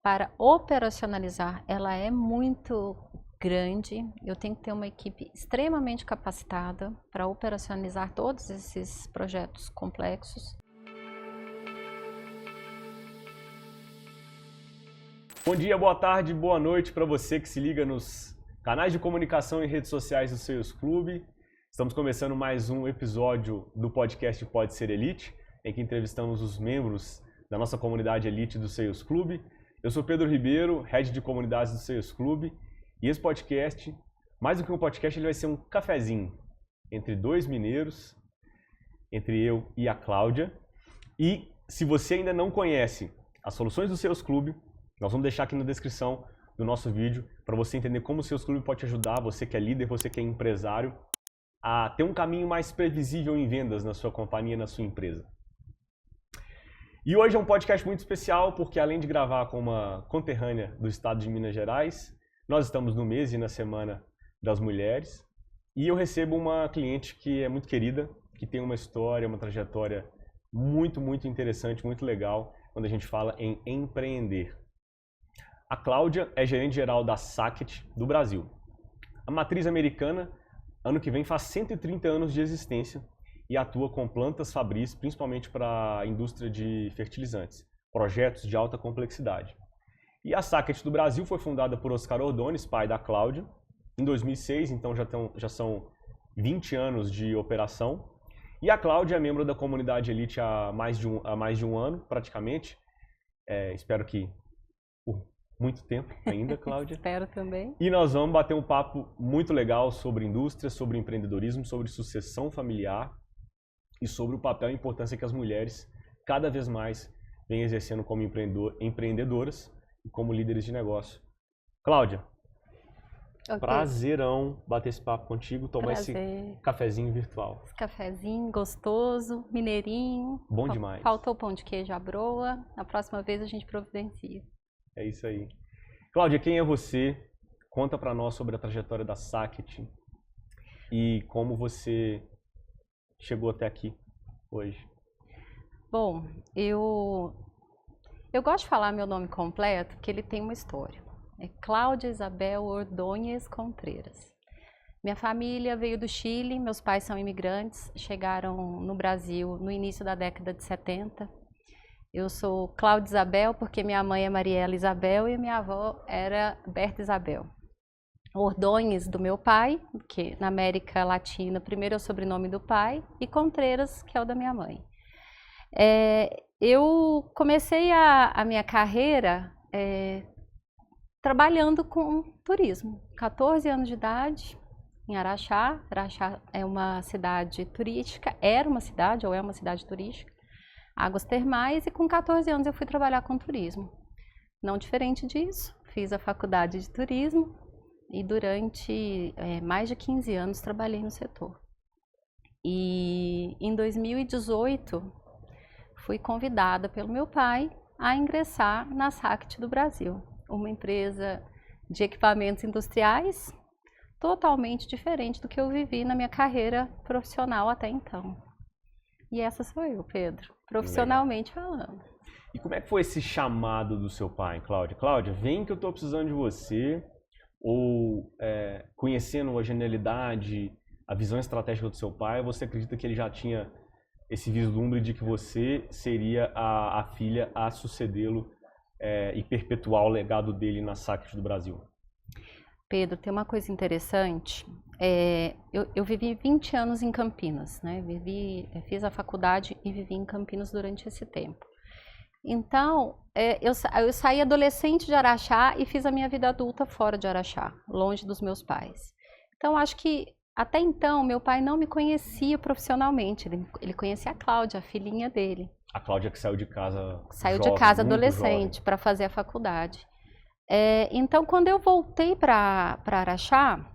para operacionalizar, ela é muito grande. Eu tenho que ter uma equipe extremamente capacitada para operacionalizar todos esses projetos complexos. Bom dia, boa tarde, boa noite para você que se liga nos canais de comunicação e redes sociais do Sales Club. Estamos começando mais um episódio do podcast Pode Ser Elite, em que entrevistamos os membros da nossa comunidade Elite do Sales Club. Eu sou Pedro Ribeiro, Head de Comunidades do Sales Club, e esse podcast, mais do que um podcast, ele vai ser um cafezinho entre dois mineiros, entre eu e a Cláudia. E se você ainda não conhece as soluções do Sales Club, nós vamos deixar aqui na descrição do nosso vídeo para você entender como o Sales Club pode te ajudar, você que é líder, você que é empresário, a ter um caminho mais previsível em vendas na sua companhia, na sua empresa. E hoje é um podcast muito especial porque, além de gravar com uma conterrânea do estado de Minas Gerais, nós estamos no mês e na Semana das Mulheres, e eu recebo uma cliente que é muito querida, que tem uma história, uma trajetória muito interessante, muito legal, quando a gente fala em empreender. A Cláudia é gerente geral da Saket do Brasil. A matriz americana, ano que vem, faz 130 anos de existência e atua com plantas fabris, principalmente para a indústria de fertilizantes, projetos de alta complexidade. E a Saket do Brasil foi fundada por Oscar Ordones, pai da Cláudia, em 2006, então já são 20 anos de operação. E a Cláudia é membro da comunidade Elite há mais de um ano, praticamente. Espero que por muito tempo ainda, Cláudia. Espero também. E nós vamos bater um papo muito legal sobre indústria, sobre empreendedorismo, sobre sucessão familiar e sobre o papel e importância que as mulheres cada vez mais vêm exercendo como empreendedoras e como líderes de negócio. Cláudia, okay. Prazerão bater esse papo contigo, tomar esse cafezinho virtual. Esse cafezinho gostoso, mineirinho. Bom demais. Faltou pão de queijo à broa, na próxima vez a gente providencia. É isso aí. Cláudia, quem é você? Conta pra nós sobre a trajetória da Saket e como você chegou até aqui hoje. Bom, eu gosto de falar meu nome completo, porque ele tem uma história. É Cláudia Isabel Ordonez Contreras. Minha família veio do Chile, meus pais são imigrantes, chegaram no Brasil no início da década de 70. Eu sou Cláudia Isabel porque minha mãe é Mariela Isabel e minha avó era Berta Isabel. Ordonez do meu pai, que na América Latina primeiro é o sobrenome do pai, e Contreras, que é o da minha mãe. Eu comecei a minha carreira trabalhando com turismo. 14 anos de idade, em Araxá. Araxá é uma cidade turística, era uma cidade ou é uma cidade turística, águas termais, e com 14 anos eu fui trabalhar com turismo. Não diferente disso, fiz a faculdade de turismo e durante mais de 15 anos trabalhei no setor. E em 2018 fui convidada pelo meu pai a ingressar na Saket do Brasil, uma empresa de equipamentos industriais totalmente diferente do que eu vivi na minha carreira profissional até então. E essa sou eu, Pedro, profissionalmente falando. E como é que foi esse chamado do seu pai, Cláudia? Cláudia, vem que eu estou precisando de você. Ou conhecendo a genialidade, a visão estratégica do seu pai, você acredita que ele já tinha esse vislumbre de que você seria a filha a sucedê-lo e perpetuar o legado dele na Saket do Brasil? Pedro, tem uma coisa interessante. Eu vivi 20 anos em Campinas, né? Fiz a faculdade e vivi em Campinas durante esse tempo. Então, eu saí adolescente de Araxá e fiz a minha vida adulta fora de Araxá, longe dos meus pais. Então, acho que até então meu pai não me conhecia profissionalmente, ele conhecia a Cláudia, a filhinha dele. A Cláudia que saiu de casa adolescente para fazer a faculdade. Então, quando eu voltei para Araxá,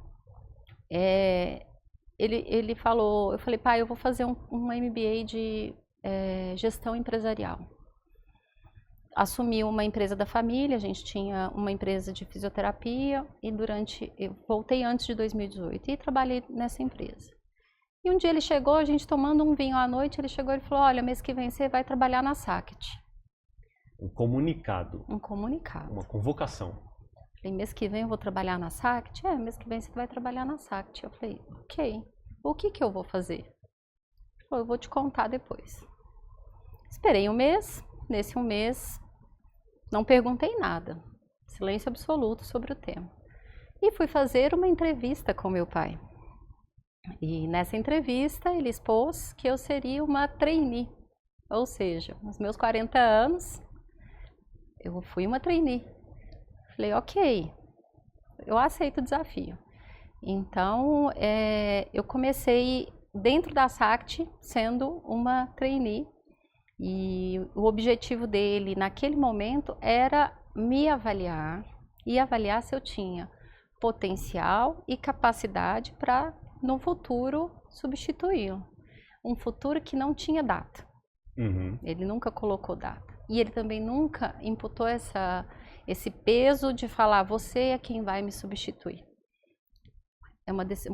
ele falou, eu falei, pai, eu vou fazer um MBA de gestão empresarial. Assumi uma empresa da família, a gente tinha uma empresa de fisioterapia e eu voltei antes de 2018 e trabalhei nessa empresa. E um dia ele chegou, a gente tomando um vinho à noite, ele chegou e falou, olha, mês que vem você vai trabalhar na Saket. Um comunicado. Um comunicado. Uma convocação. Falei, mês que vem eu vou trabalhar na SACT? Mês que vem você vai trabalhar na SACT. Eu falei, ok. O que eu vou fazer? Ele falou, eu vou te contar depois. Esperei um mês. Nesse um mês, não perguntei nada. Silêncio absoluto sobre o tema. E fui fazer uma entrevista com meu pai. E nessa entrevista ele expôs que eu seria uma trainee. Ou seja, nos meus 40 anos, eu fui uma trainee. Falei, ok, eu aceito o desafio. Então, eu comecei dentro da SACT sendo uma trainee. E o objetivo dele naquele momento era me avaliar e avaliar se eu tinha potencial e capacidade para, no futuro, substituí-lo. Um futuro que não tinha data. Uhum. Ele nunca colocou data. E ele também nunca imputou esse peso de falar, você é quem vai me substituir.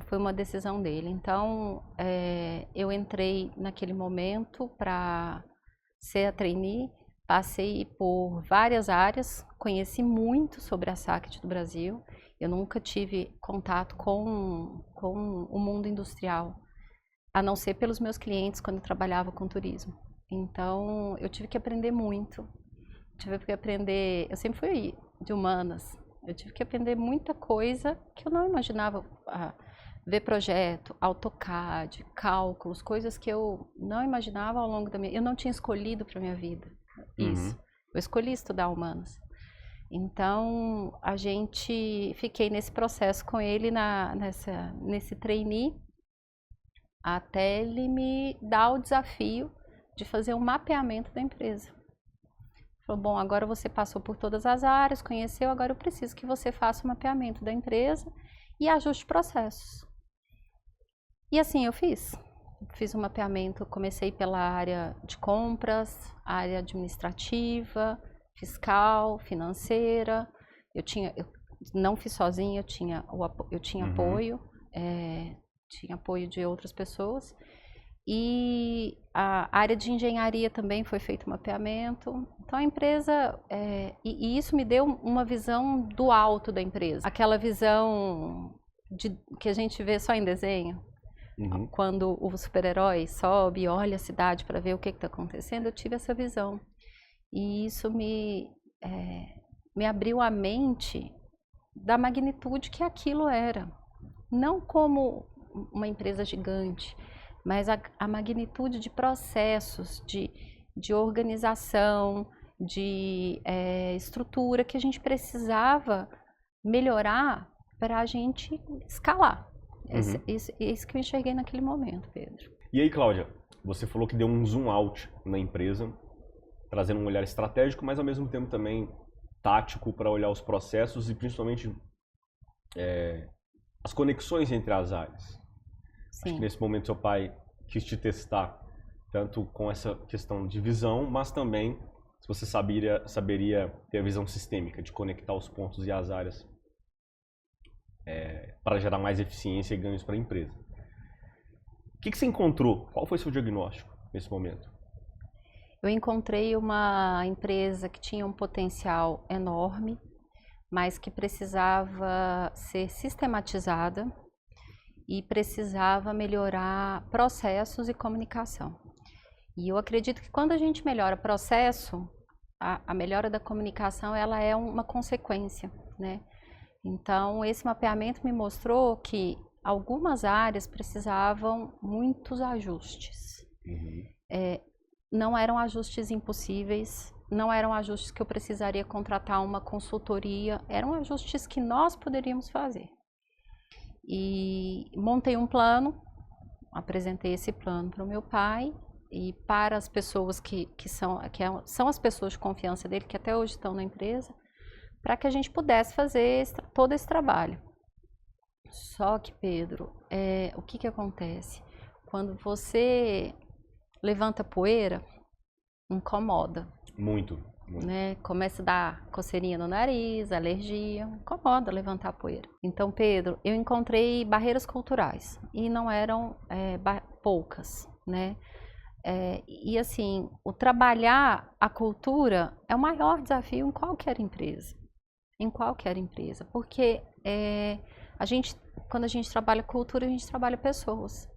Foi uma decisão dele. Então, eu entrei naquele momento para ser a trainee, passei por várias áreas, conheci muito sobre a SACT do Brasil. Eu nunca tive contato com o mundo industrial, a não ser pelos meus clientes quando eu trabalhava com turismo. Então, eu tive que aprender muito. Eu sempre fui de humanas. Eu tive que aprender muita coisa que eu não imaginava. Ver projeto, AutoCAD, cálculos, coisas que eu não imaginava ao longo da minha... Eu não tinha escolhido para minha vida isso. Eu escolhi estudar humanas. Então, fiquei nesse processo com ele, nesse trainee, até ele me dar o desafio de fazer um mapeamento da empresa. Falou, bom, agora você passou por todas as áreas, conheceu, agora eu preciso que você faça o mapeamento da empresa e ajuste processos. E assim eu fiz. Fiz um mapeamento, comecei pela área de compras, área administrativa, fiscal, financeira. Eu não fiz sozinha, eu tinha apoio, tinha apoio de outras pessoas. E a área de engenharia também foi feito um mapeamento. Então a empresa, e isso me deu uma visão do alto da empresa. Aquela visão que a gente vê só em desenho. Quando o super-herói sobe e olha a cidade para ver o que está acontecendo, eu tive essa visão. E isso me abriu a mente da magnitude que aquilo era. Não como uma empresa gigante, mas a magnitude de processos, de organização, de estrutura que a gente precisava melhorar para a gente escalar. Isso que eu enxerguei naquele momento, Pedro. E aí, Cláudia, você falou que deu um zoom out na empresa, trazendo um olhar estratégico, mas ao mesmo tempo também tático para olhar os processos e principalmente as conexões entre as áreas. Sim. Acho que nesse momento seu pai quis te testar, tanto com essa questão de visão, mas também se você saberia ter a visão sistêmica, de conectar os pontos e as áreas para gerar mais eficiência e ganhos para a empresa. O que você encontrou? Qual foi o seu diagnóstico nesse momento? Eu encontrei uma empresa que tinha um potencial enorme, mas que precisava ser sistematizada e precisava melhorar processos e comunicação. E eu acredito que quando a gente melhora processo, a melhora da comunicação ela é uma consequência, né? Então, esse mapeamento me mostrou que algumas áreas precisavam muitos ajustes. Não eram ajustes impossíveis, não eram ajustes que eu precisaria contratar uma consultoria, eram ajustes que nós poderíamos fazer. E montei um plano, apresentei esse plano para o meu pai e para as pessoas que são as pessoas de confiança dele, que até hoje estão na empresa, para que a gente pudesse fazer todo esse trabalho. Só que, Pedro, o que acontece? Quando você levanta poeira, incomoda. Muito. Né? Começa a dar coceirinha no nariz, alergia, incomoda levantar poeira. Então, Pedro, eu encontrei barreiras culturais e não eram poucas, né? E assim, o trabalhar a cultura é o maior desafio em qualquer empresa. Em qualquer empresa. Porque quando a gente trabalha cultura, a gente trabalha pessoas.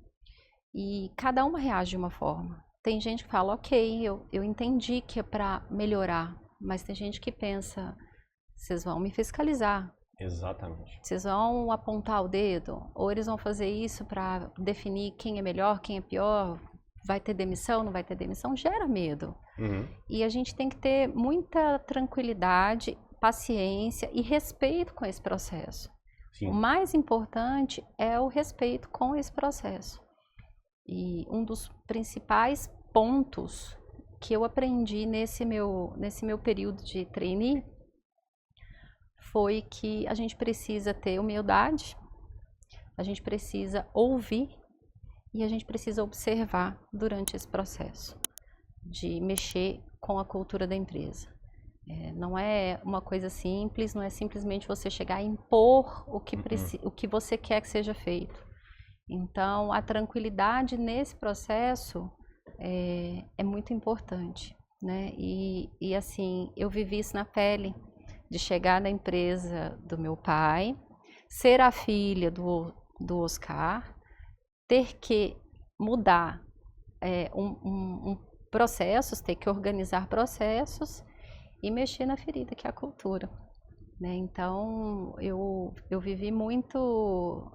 E cada uma reage de uma forma. Tem gente que fala, ok, eu entendi que é para melhorar. Mas tem gente que pensa, vocês vão me fiscalizar. Exatamente. Vocês vão apontar o dedo? Ou eles vão fazer isso para definir quem é melhor, quem é pior? Vai ter demissão, não vai ter demissão? Gera medo. E a gente tem que ter muita tranquilidade, paciência e respeito com esse processo. Sim. O mais importante é o respeito com esse processo. E um dos principais pontos que eu aprendi nesse meu período de trainee foi que a gente precisa ter humildade, a gente precisa ouvir e a gente precisa observar durante esse processo de mexer com a cultura da empresa. Não é uma coisa simples, não é simplesmente você chegar e impor o que você quer que seja feito. Então, a tranquilidade nesse processo é muito importante, né? E assim, eu vivi isso na pele, de chegar na empresa do meu pai, ser a filha do Oscar, ter que mudar processos, ter que organizar processos e mexer na ferida, que é a cultura. Né? Então, eu vivi muito,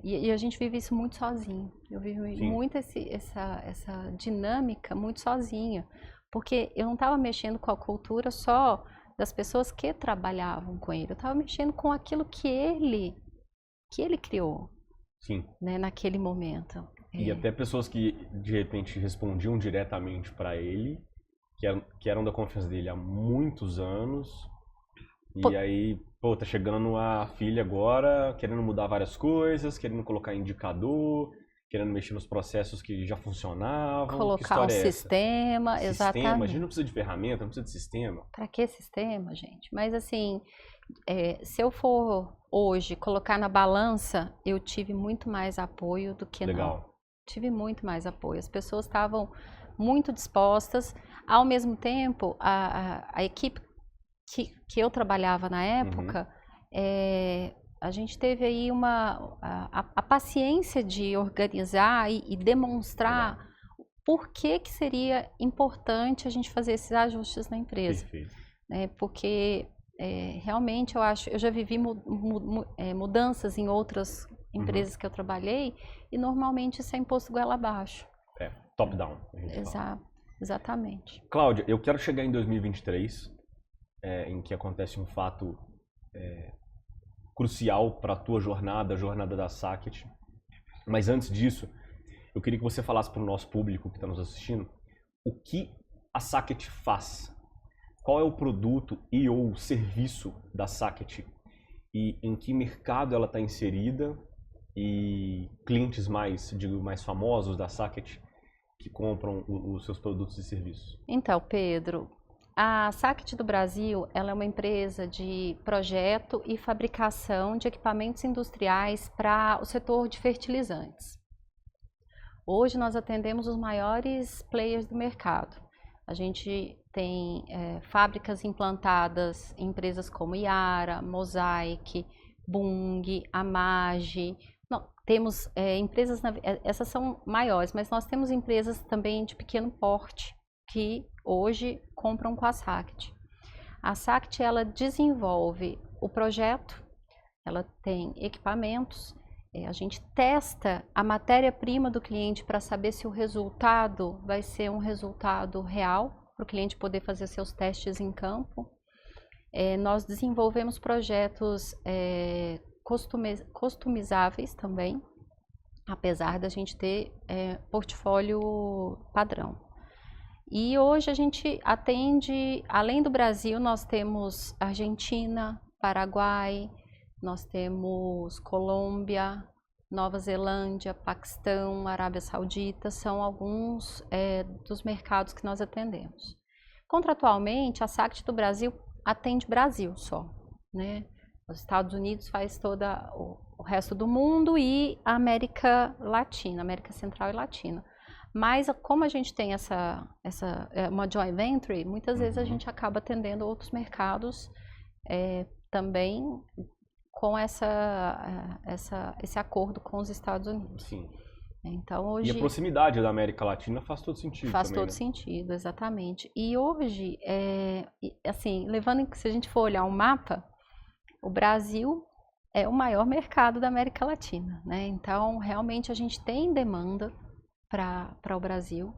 e a gente vive isso muito sozinho. Eu vivi Sim. muito essa dinâmica muito sozinha, porque eu não estava mexendo com a cultura só das pessoas que trabalhavam com ele, eu estava mexendo com aquilo que ele criou. Sim. Né, naquele momento. E até pessoas que de repente respondiam diretamente para ele, que eram da confiança dele há muitos anos. E aí, tá chegando a filha agora, querendo mudar várias coisas, querendo colocar indicador, querendo mexer nos processos que já funcionavam. Colocar um sistema, exatamente. A gente não precisa de ferramenta, não precisa de sistema. Para que sistema, gente? Mas assim, se eu for hoje colocar na balança, eu tive muito mais apoio do que Legal. não. Tive muito mais apoio. As pessoas estavam muito dispostas. Ao mesmo tempo, a equipe que eu trabalhava na época, a gente teve aí a paciência de organizar e demonstrar por que seria importante a gente fazer esses ajustes na empresa. Perfeito. Porque realmente eu já vivi mudanças em outras empresas que eu trabalhei e normalmente isso é imposto goela abaixo. Top down. Exatamente. Cláudia, eu quero chegar em 2023, em que acontece um fato crucial para a tua jornada, a jornada da Saket. Mas antes disso, eu queria que você falasse para o nosso público que está nos assistindo o que a Saket faz. Qual é o produto e ou serviço da Saket e em que mercado ela está inserida e clientes mais famosos da Saket que compram os seus produtos e serviços. Então, Pedro, a Saket do Brasil ela é uma empresa de projeto e fabricação de equipamentos industriais para o setor de fertilizantes. Hoje nós atendemos os maiores players do mercado. A gente tem fábricas implantadas em empresas como Yara, Mosaic, Bunge, Amage. Temos empresas, essas são maiores, mas nós temos empresas também de pequeno porte que hoje compram com a Saket. A Saket ela desenvolve o projeto, ela tem equipamentos, a gente testa a matéria-prima do cliente para saber se o resultado vai ser um resultado real, para o cliente poder fazer seus testes em campo. Nós desenvolvemos projetos customizáveis também, apesar da gente ter portfólio padrão. E hoje a gente atende, além do Brasil, nós temos Argentina, Paraguai, nós temos Colômbia, Nova Zelândia, Paquistão, Arábia Saudita, são alguns dos mercados que nós atendemos. Contratualmente, a Saket do Brasil atende Brasil só, né? Os Estados Unidos faz todo o resto do mundo e a América Latina, América Central e Latina. Mas como a gente tem uma joint venture, muitas vezes a gente acaba atendendo outros mercados também com esse acordo com os Estados Unidos. Sim. Então, hoje, e a proximidade da América Latina faz todo sentido faz também, todo sentido, exatamente. E hoje, assim, se a gente for olhar um mapa, o Brasil é o maior mercado da América Latina, né? Então, realmente, a gente tem demanda para o Brasil,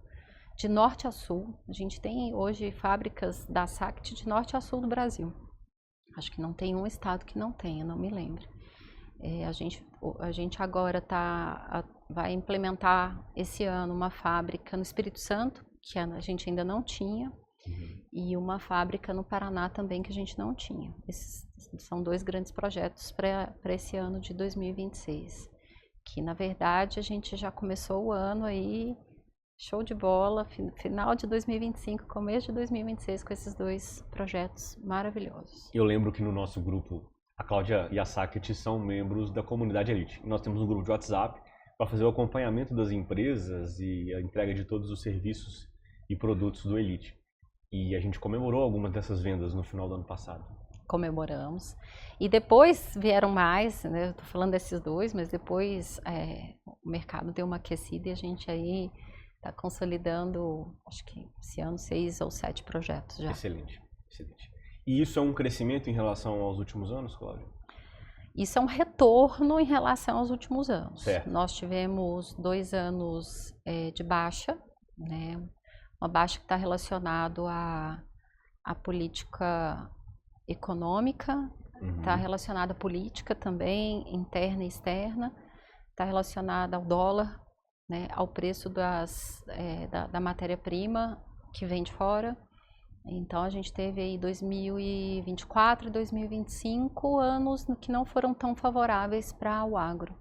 de norte a sul. A gente tem hoje fábricas da SACT de norte a sul do Brasil. Acho que não tem um estado que não tenha, não me lembro. A gente agora vai implementar esse ano uma fábrica no Espírito Santo, que a gente ainda não tinha, e uma fábrica no Paraná também que a gente não tinha. Esses são 2 grandes projetos para esse ano de 2026, que na verdade a gente já começou o ano aí, show de bola, final de 2025, começo de 2026, com esses 2 projetos maravilhosos. Eu lembro que no nosso grupo, a Cláudia e a Saket são membros da comunidade Elite. Nós temos um grupo de WhatsApp para fazer o acompanhamento das empresas e a entrega de todos os serviços e produtos do Elite. E a gente comemorou algumas dessas vendas no final do ano passado. Comemoramos. E depois vieram mais, né? Eu tô falando desses 2, mas depois o mercado deu uma aquecida e a gente aí está consolidando, acho que esse ano, 6 ou 7 projetos já. Excelente, excelente. E isso é um crescimento em relação aos últimos anos, Cláudia? Isso é um retorno em relação aos últimos anos. Certo. Nós tivemos 2 anos de baixa, né? Uma baixa que está relacionado à política econômica, está relacionada à política também, interna e externa, está relacionada ao dólar, né, ao preço da matéria-prima que vem de fora. Então, a gente teve aí 2024 e 2025 anos que não foram tão favoráveis para o agro.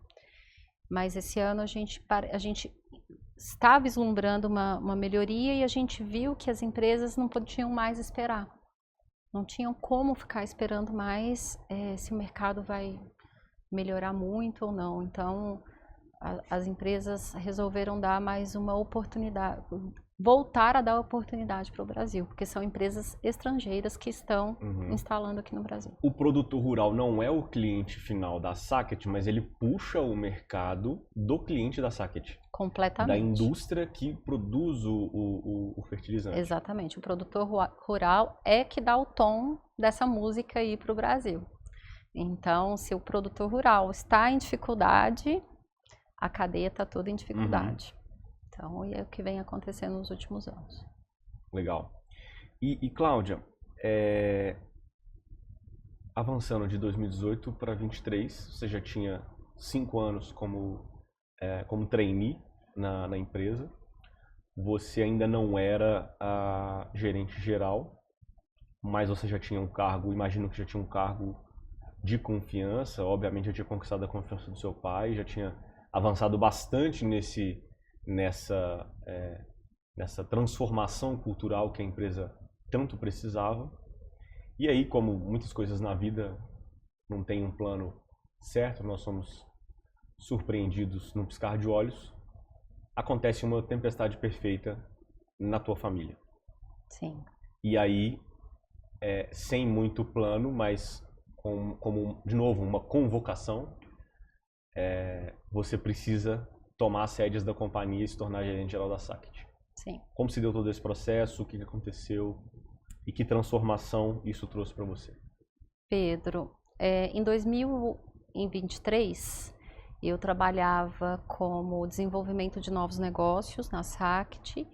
Mas esse ano a gente está vislumbrando uma melhoria e a gente viu que as empresas não podiam mais esperar. Não tinham como ficar esperando mais se o mercado vai melhorar muito ou não. Então, as empresas resolveram dar mais uma oportunidade, voltar a dar oportunidade para o Brasil, porque são empresas estrangeiras que estão instalando aqui no Brasil. O produtor rural não é o cliente final da Saket, mas ele puxa o mercado do cliente da Saket. Completamente. Da indústria que produz o fertilizante. Exatamente. O produtor rural é que dá o tom dessa música aí para o Brasil. Então, se o produtor rural está em dificuldade, a cadeia está toda em dificuldade. Então, é o que vem acontecendo nos últimos anos. Legal. E Cláudia, avançando de 2018 para 2023, você já tinha 5 anos como trainee na empresa. Você ainda não era a gerente geral, mas você já tinha um cargo, imagino que já tinha um cargo de confiança. Obviamente já tinha conquistado a confiança do seu pai, já tinha avançado bastante nessa transformação cultural que a empresa tanto precisava. E aí, como muitas coisas na vida não tem um plano certo, nós somos surpreendidos num piscar de olhos, acontece uma tempestade perfeita na tua família. Sim. E aí, sem muito plano, mas como de novo, uma convocação, você precisa tomar as rédeas da companhia e se tornar gerente geral da Saket. Sim. Como se deu todo esse processo, o que aconteceu e que transformação isso trouxe para você? Pedro, em 2023, eu trabalhava como desenvolvimento de novos negócios na Saket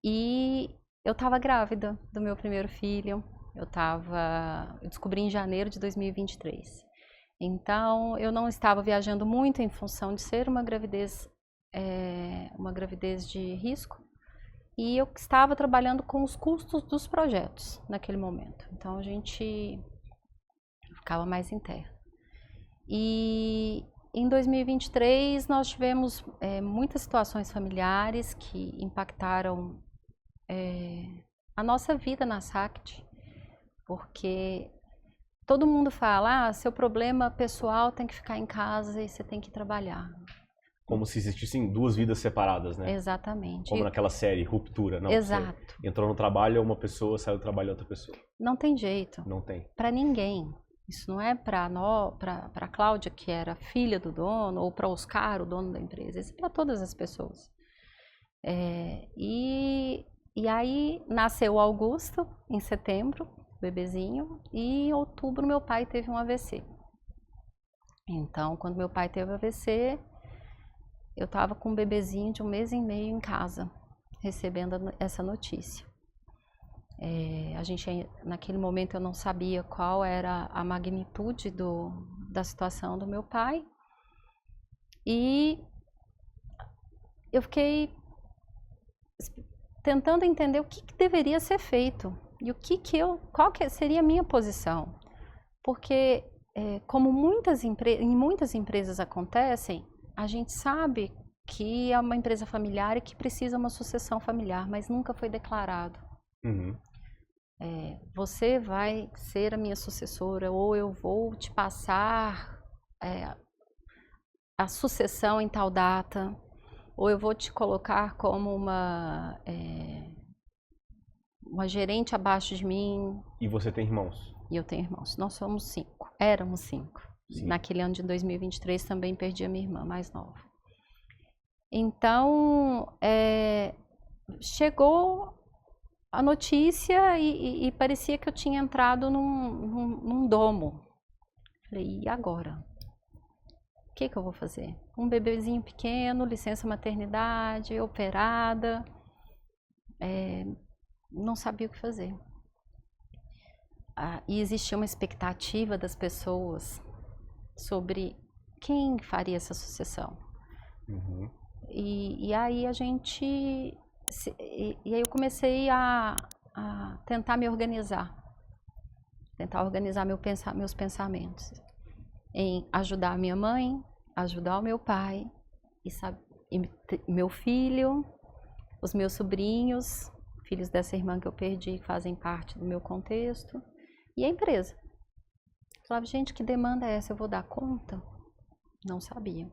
e eu estava grávida do meu primeiro filho. Eu descobri em janeiro de 2023. Então, eu não estava viajando muito em função de ser uma gravidez de risco. E eu estava trabalhando com os custos dos projetos naquele momento. Então, a gente ficava mais em terra. E em 2023, nós tivemos muitas situações familiares que impactaram a nossa vida na Saket, porque todo mundo fala, seu problema pessoal tem que ficar em casa e você tem que trabalhar. como se existissem duas vidas separadas, né? Exatamente. Como naquela série, Ruptura. Não, Exato. Você entrou no trabalho, uma pessoa, saiu do trabalho, outra pessoa. Não tem jeito. Não tem. Para ninguém. Isso não é para a Cláudia, que era filha do dono, ou para Oscar, o dono da empresa. Isso é para todas as pessoas. E aí nasceu o Augusto, em setembro, bebezinho, e em outubro meu pai teve um AVC. Então, quando meu pai teve AVC, eu estava com um bebezinho de 1 mês e meio em casa, recebendo essa notícia. Naquele momento eu não sabia qual era a magnitude da situação do meu pai. E eu fiquei tentando entender o que deveria ser feito e qual que seria a minha posição. Porque, como em muitas empresas acontecem, a gente sabe que é uma empresa familiar e que precisa uma sucessão familiar, mas nunca foi declarado. Uhum. Você vai ser a minha sucessora, ou eu vou te passar a sucessão em tal data, ou eu vou te colocar como uma gerente abaixo de mim. E você tem irmãos? E eu tenho irmãos. Nós somos 5. Éramos 5. Sim. Naquele ano de 2023 também perdi a minha irmã mais nova. Então, chegou a notícia e parecia que eu tinha entrado num domo. Falei, e agora? O que eu vou fazer? Um bebezinho pequeno, licença maternidade, operada, não sabia o que fazer. E existia uma expectativa das pessoas sobre quem faria essa sucessão. Uhum. E aí e aí eu comecei a tentar me organizar, tentar organizar meus pensamentos, em ajudar a minha mãe, ajudar o meu pai, e meu filho, os meus sobrinhos, filhos dessa irmã que eu perdi, que fazem parte do meu contexto, e a empresa. Falava, gente, que demanda é essa? Eu vou dar conta? Não sabia,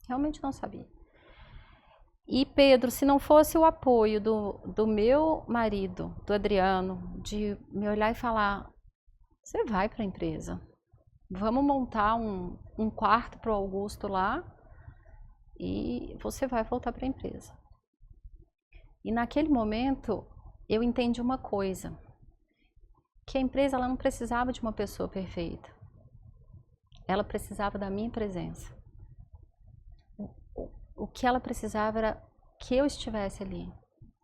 realmente não sabia. E Pedro, se não fosse o apoio do meu marido, do Adriano, de me olhar e falar, você vai para a empresa, vamos montar um quarto para o Augusto lá e você vai voltar para a empresa. E naquele momento eu entendi uma coisa, que a empresa ela não precisava de uma pessoa perfeita, ela precisava da minha presença. O que ela precisava era que eu estivesse ali.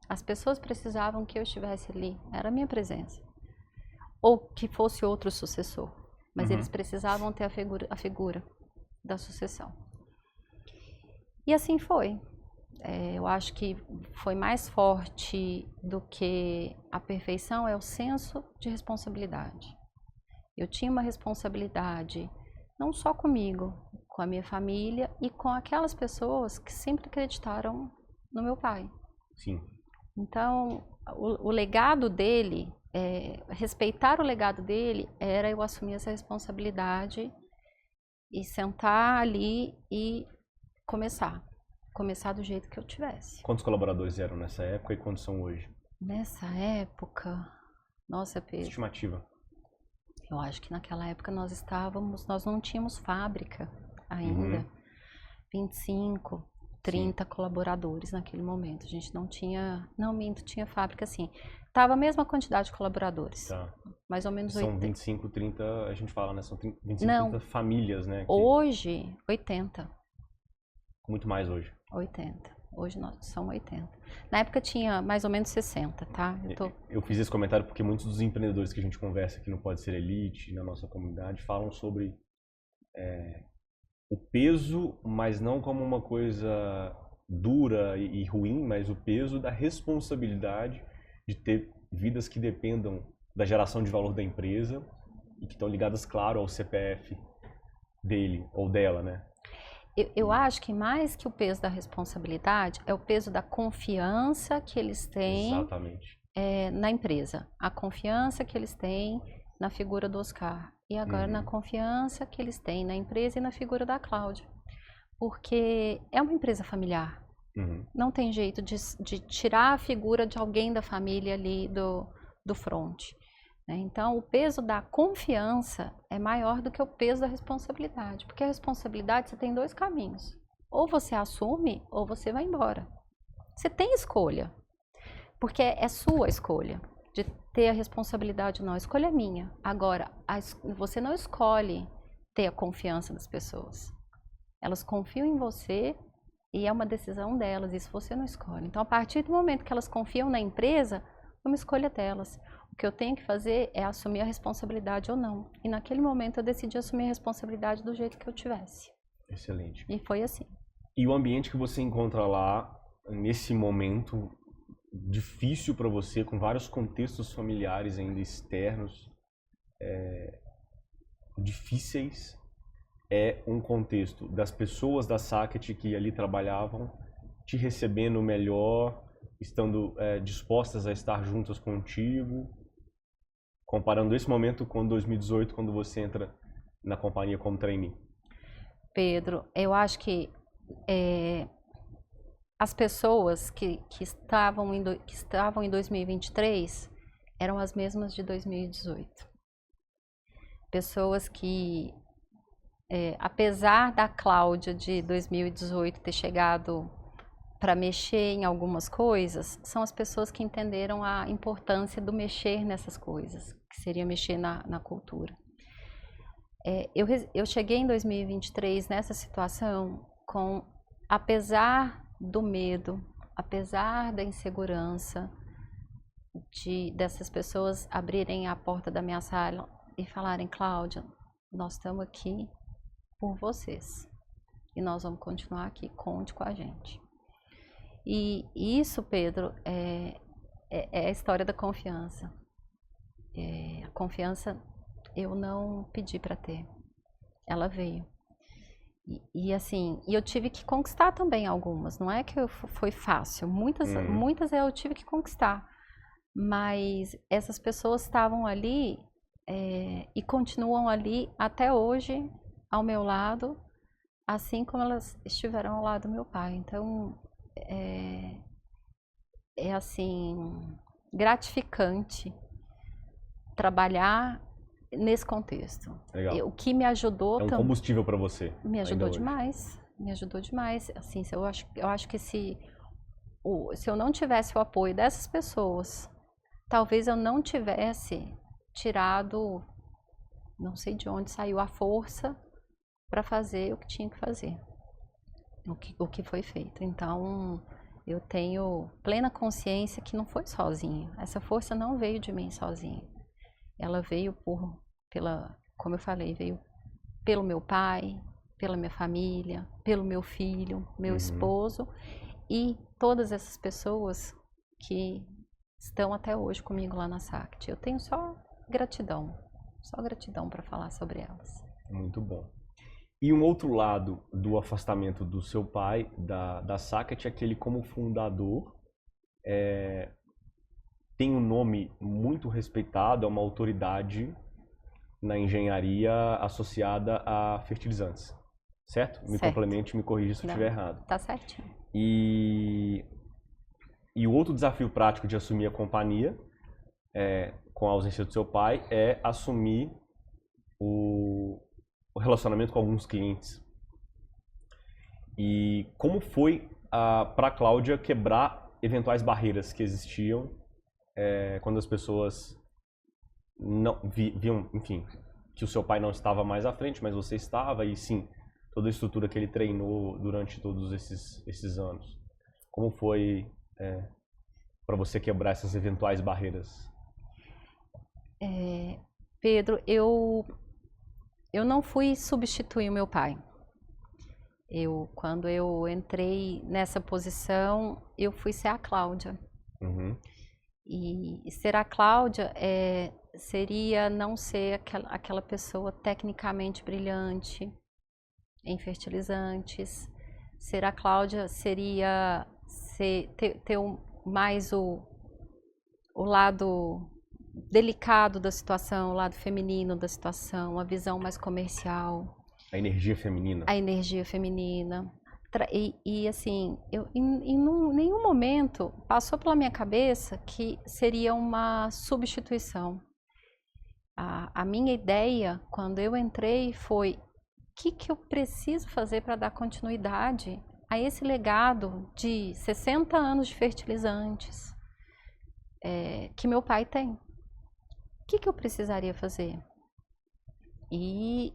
As pessoas precisavam que eu estivesse ali. Era a minha presença. Ou que fosse outro sucessor. Mas eles precisavam ter a figura da sucessão. E assim foi. Eu acho que foi mais forte do que a perfeição é o senso de responsabilidade. Eu tinha uma responsabilidade não só comigo, com a minha família e com aquelas pessoas que sempre acreditaram no meu pai. Sim. Então, o legado dele, respeitar o legado dele, era eu assumir essa responsabilidade e sentar ali e começar do jeito que eu tivesse. Quantos colaboradores eram nessa época e quantos são hoje? Nessa época, nossa, Pedro, Estimativa. eu acho que naquela época nós não tínhamos fábrica ainda. 25, 30 colaboradores naquele momento. A gente não tinha, tinha fábrica assim. Tava a mesma quantidade de colaboradores. Tá. Mais ou menos São 80. 25, 30, a gente fala, né? São 25, Não. 30 famílias, né? Hoje, 80. Muito mais hoje. 80. Hoje são 80. Na época tinha mais ou menos 60, tá? Eu fiz esse comentário porque muitos dos empreendedores que a gente conversa aqui no Pode Ser Elite, na nossa comunidade, falam sobre o peso, mas não como uma coisa dura e ruim, mas o peso da responsabilidade de ter vidas que dependam da geração de valor da empresa e que estão ligadas, claro, ao CPF dele ou dela, né? Eu acho que mais que o peso da responsabilidade é o peso da confiança que eles têm. Exatamente. Na empresa. A confiança que eles têm na figura do Oscar. E agora na confiança que eles têm na empresa e na figura da Cláudia. porque é uma empresa familiar. Não tem jeito de tirar a figura de alguém da família ali do front. Né? Então, o peso da confiança é maior do que o peso da responsabilidade. Porque a responsabilidade, você tem dois caminhos. Ou você assume, ou você vai embora. Você tem escolha. Porque é sua escolha de ter a responsabilidade ou não. A escolha é minha. Agora, você não escolhe ter a confiança das pessoas. Elas confiam em você e é uma decisão delas. Isso você não escolhe. Então, a partir do momento que elas confiam na empresa, é uma escolha delas. O que eu tenho que fazer é assumir a responsabilidade ou não. E naquele momento eu decidi assumir a responsabilidade do jeito que eu tivesse. Excelente. E foi assim. E o ambiente que você encontra lá, nesse momento difícil para você, com vários contextos familiares ainda externos, difíceis, é um contexto das pessoas da Saket que ali trabalhavam, te recebendo melhor, estando dispostas a estar juntas contigo, comparando esse momento com 2018, quando você entra na companhia como trainee. Pedro, eu acho que as pessoas que estavam em 2023 eram as mesmas de 2018. Pessoas que, apesar da Cláudia de 2018 ter chegado para mexer em algumas coisas, são as pessoas que entenderam a importância do mexer nessas coisas, que seria mexer na cultura. Eu cheguei em 2023 nessa situação com, apesar do medo, apesar da insegurança, dessas pessoas abrirem a porta da minha sala e falarem: Cláudia, nós estamos aqui por vocês e nós vamos continuar aqui, conte com a gente. E isso, Pedro, é a história da confiança. A confiança eu não pedi para ter, ela veio. E assim, eu tive que conquistar também algumas, não é que foi fácil, muitas eu tive que conquistar, mas essas pessoas estavam ali e continuam ali até hoje ao meu lado, assim como elas estiveram ao lado do meu pai. Então é assim, gratificante trabalhar nesse contexto. Legal. O que me ajudou é um combustível para você. Me ajudou demais. Me ajudou demais. Assim, eu acho que se eu não tivesse o apoio dessas pessoas, talvez eu não tivesse tirado, não sei de onde saiu a força para fazer o que tinha que fazer, o que foi feito. Então, eu tenho plena consciência que não foi sozinha. Essa força não veio de mim sozinha. Ela veio como eu falei, veio pelo meu pai, pela minha família, pelo meu filho, meu esposo e todas essas pessoas que estão até hoje comigo lá na SACT. Eu tenho só gratidão para falar sobre elas. Muito bom. E um outro lado do afastamento do seu pai, da SACT, é que ele, como fundador, tem um nome muito respeitado, é uma autoridade na engenharia associada a fertilizantes, certo? Me complemente, me corrija se eu estiver errado. Tá certinho. E o outro desafio prático de assumir a companhia, com a ausência do seu pai, é assumir o relacionamento com alguns clientes. E como foi para a Cláudia quebrar eventuais barreiras que existiam quando as pessoas não viam, enfim, que o seu pai não estava mais à frente, mas você estava, e sim, toda a estrutura que ele treinou durante todos esses anos. Como foi para você quebrar essas eventuais barreiras? Pedro, eu não fui substituir o meu pai. Quando eu entrei nessa posição, eu fui ser a Cláudia. E ser a Cláudia seria não ser aquela pessoa tecnicamente brilhante em fertilizantes. Ser a Cláudia seria ter mais o lado delicado da situação, o lado feminino da situação, a visão mais comercial. A energia feminina. A energia feminina. E assim, em nenhum momento passou pela minha cabeça que seria uma substituição. A minha ideia, quando eu entrei, foi: o que eu preciso fazer para dar continuidade a esse legado de 60 anos de fertilizantes que meu pai tem? O que eu precisaria fazer? E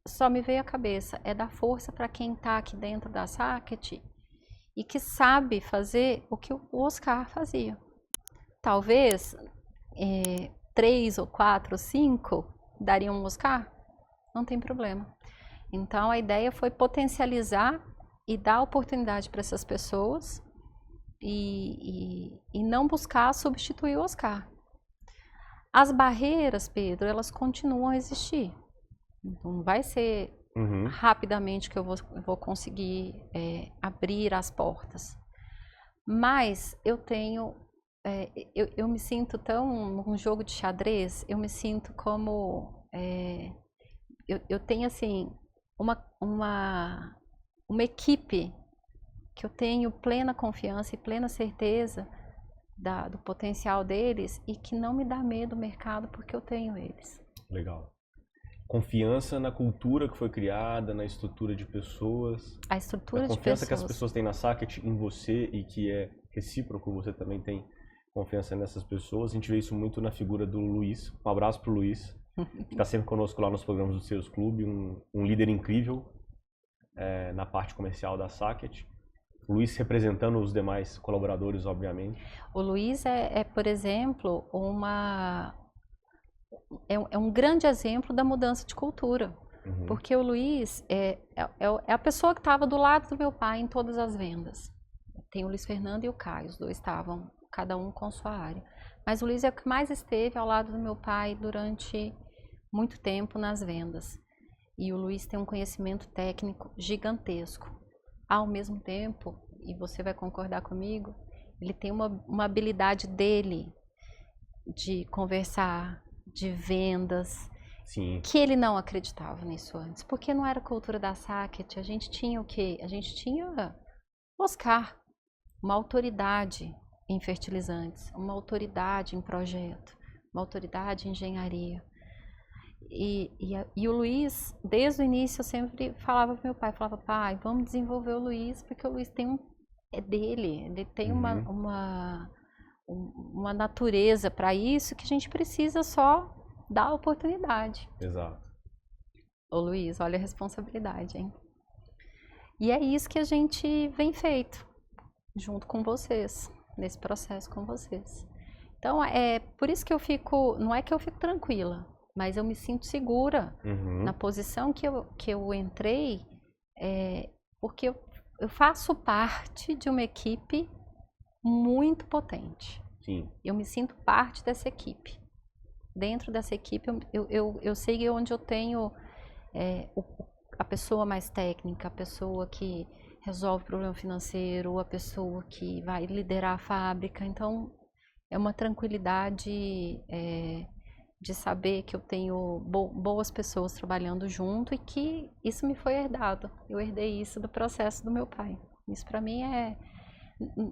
só me veio à cabeça, é dar força para quem está aqui dentro da Saket e que sabe fazer o que o Oscar fazia. Talvez 3 ou 4 ou 5 dariam um Oscar, não tem problema. Então a ideia foi potencializar e dar oportunidade para essas pessoas e não buscar substituir o Oscar. As barreiras, Pedro, elas continuam a existir. Não vai ser rapidamente que eu vou conseguir abrir as portas. Mas eu tenho, eu me sinto tão, num jogo de xadrez, eu me sinto como, eu tenho assim, uma equipe que eu tenho plena confiança e plena certeza do potencial deles e que não me dá medo o mercado porque eu tenho eles. Legal. Confiança na cultura que foi criada, na estrutura de pessoas. A estrutura de pessoas. A confiança que as pessoas têm na Saket, em você, e que é recíproco, você também tem confiança nessas pessoas. A gente vê isso muito na figura do Luiz. Um abraço pro Luiz, que está sempre conosco lá nos programas do Sales Club, um líder incrível na parte comercial da Saket. O Luiz representando os demais colaboradores, obviamente. O Luiz por exemplo, um grande exemplo da mudança de cultura. Porque o Luiz é a pessoa que estava do lado do meu pai em todas as vendas. Tem o Luiz Fernando e o Caio, os dois estavam, cada um com sua área. Mas o Luiz é o que mais esteve ao lado do meu pai durante muito tempo nas vendas. E o Luiz tem um conhecimento técnico gigantesco. Ao mesmo tempo, e você vai concordar comigo, ele tem uma habilidade dele de conversar, de vendas, Sim. Que ele não acreditava nisso antes, porque não era cultura da Saket. A gente tinha o quê? A gente tinha Oscar, uma autoridade em fertilizantes, uma autoridade em projeto, uma autoridade em engenharia. E o Luiz, desde o início, eu sempre falava para meu pai, pai, vamos desenvolver o Luiz, porque o Luiz tem ele tem uma natureza para isso que a gente precisa só dar a oportunidade. Exato. Ô Luiz, olha a responsabilidade, hein? E é isso que a gente vem feito, junto com vocês, nesse processo com vocês. Então, é por isso que eu fico, não é que eu fico tranquila, mas eu me sinto segura na posição que eu entrei, porque eu faço parte de uma equipe muito potente. Sim. Eu me sinto parte dessa equipe. Dentro dessa equipe, eu sei onde eu tenho a pessoa mais técnica, a pessoa que resolve problema financeiro, a pessoa que vai liderar a fábrica. Então, é uma tranquilidade de saber que eu tenho boas pessoas trabalhando junto e que isso me foi herdado. Eu herdei isso do processo do meu pai. Isso para mim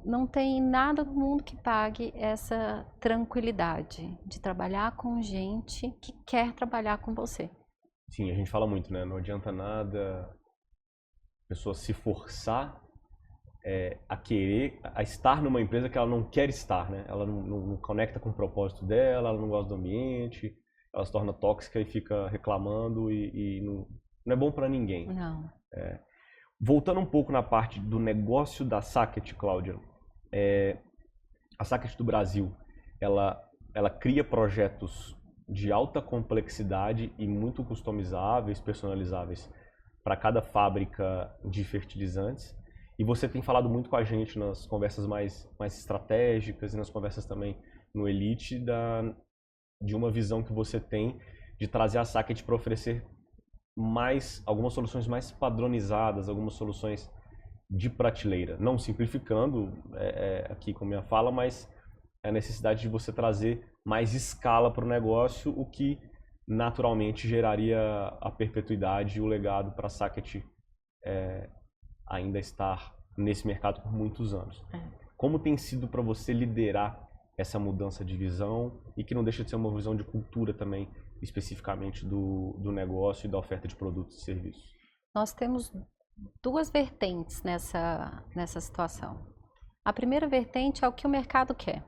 não tem nada no mundo que pague essa tranquilidade de trabalhar com gente que quer trabalhar com você. Sim, a gente fala muito, né? Não adianta nada a pessoa se forçar a estar numa empresa que ela não quer estar, né? Ela não conecta com o propósito dela, ela não gosta do ambiente, ela se torna tóxica e fica reclamando e não é bom para ninguém. Não. Voltando um pouco na parte do negócio da Saket, Cláudia, a Saket do Brasil, ela cria projetos de alta complexidade e muito customizáveis, personalizáveis para cada fábrica de fertilizantes. E você tem falado muito com a gente nas conversas mais estratégicas e nas conversas também no Elite de uma visão que você tem de trazer a Saket para oferecer algumas soluções mais padronizadas, algumas soluções de prateleira. Não simplificando aqui com a minha fala, mas a necessidade de você trazer mais escala para o negócio, o que naturalmente geraria a perpetuidade e o legado para a Sacket ainda estar nesse mercado por muitos anos. Como tem sido para você liderar essa mudança de visão e que não deixa de ser uma visão de cultura também, especificamente do negócio e da oferta de produtos e serviços? Nós temos duas vertentes nessa situação. A primeira vertente é o que o mercado quer.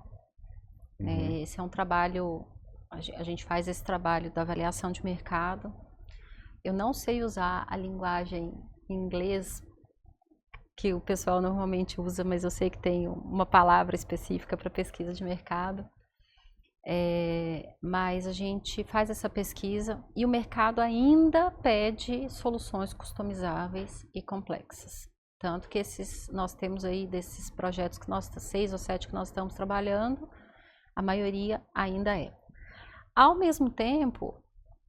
Esse é um trabalho, a gente faz esse trabalho da avaliação de mercado. Eu não sei usar a linguagem em inglês que o pessoal normalmente usa, mas eu sei que tem uma palavra específica para pesquisa de mercado. Mas a gente faz essa pesquisa e o mercado ainda pede soluções customizáveis e complexas. Tanto que nós temos aí desses projetos que 6 ou 7 que nós estamos trabalhando, a maioria ainda é. Ao mesmo tempo,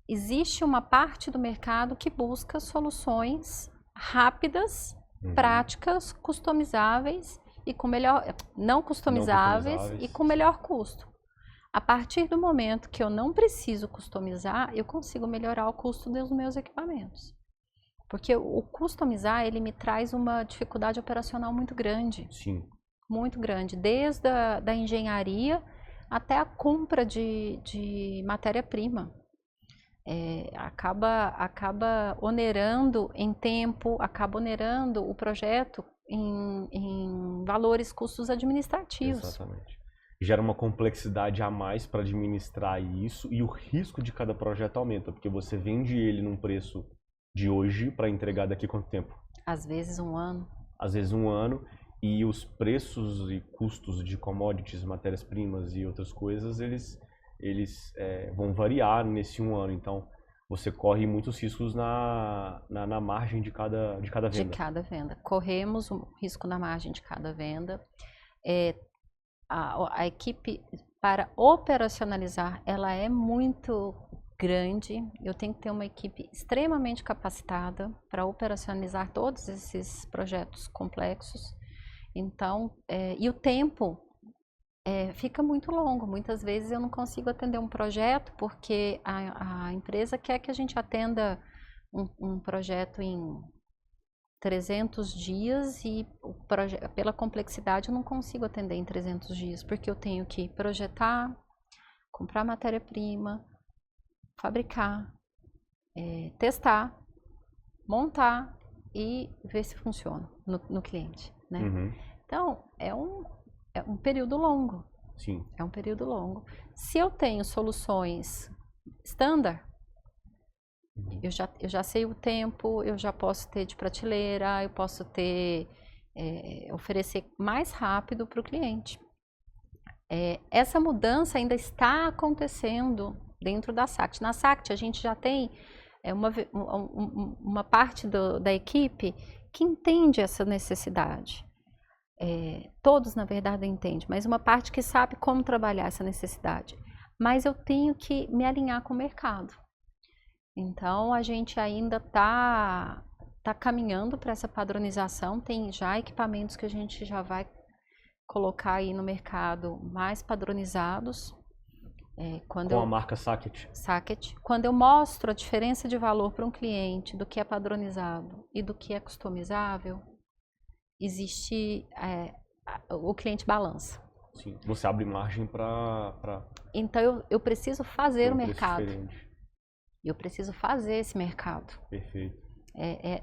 existe uma parte do mercado que busca soluções rápidas, práticas, customizáveis e com não customizáveis e com melhor custo. A partir do momento que eu não preciso customizar, eu consigo melhorar o custo dos meus equipamentos. Porque o customizar, ele me traz uma dificuldade operacional muito grande. Sim. Muito grande, desde a engenharia até a compra de matéria-prima. Acaba onerando em tempo, acaba onerando o projeto em valores, custos administrativos. Exatamente. Gera uma complexidade a mais para administrar isso e o risco de cada projeto aumenta, porque você vende ele num preço de hoje para entregar daqui a quanto tempo? Às vezes 1 ano. Às vezes 1 ano, e os preços e custos de commodities, matérias-primas e outras coisas, eles vão variar nesse 1 ano. Então, você corre muitos riscos na margem de cada venda. De cada venda. Corremos um risco na margem de cada venda. A equipe, para operacionalizar, ela é muito grande. Eu tenho que ter uma equipe extremamente capacitada para operacionalizar todos esses projetos complexos. Então, e o tempo fica muito longo. Muitas vezes eu não consigo atender um projeto porque a empresa quer que a gente atenda um projeto em 300 dias e pela complexidade eu não consigo atender em 300 dias, porque eu tenho que projetar, comprar matéria-prima, fabricar, testar, montar e ver se funciona no cliente, né? Então, é um período longo. Sim. É um período longo. Se eu tenho soluções standard, eu já sei o tempo, eu já posso ter de prateleira, eu posso oferecer mais rápido para o cliente. Essa mudança ainda está acontecendo dentro da Sacket. Na Sacket a gente já tem uma parte da equipe que entende essa necessidade. Todos, na verdade, entendem, mas uma parte que sabe como trabalhar essa necessidade. Mas eu tenho que me alinhar com o mercado. Então, a gente ainda está caminhando para essa padronização. Tem já equipamentos que a gente já vai colocar aí no mercado mais padronizados. Com a marca Sacket. Sacket. Quando eu mostro a diferença de valor para um cliente do que é padronizado e do que é customizável, existe o cliente balança. Sim. Você abre margem para... Então eu preciso fazer o mercado. Diferente. Eu preciso fazer esse mercado. Perfeito.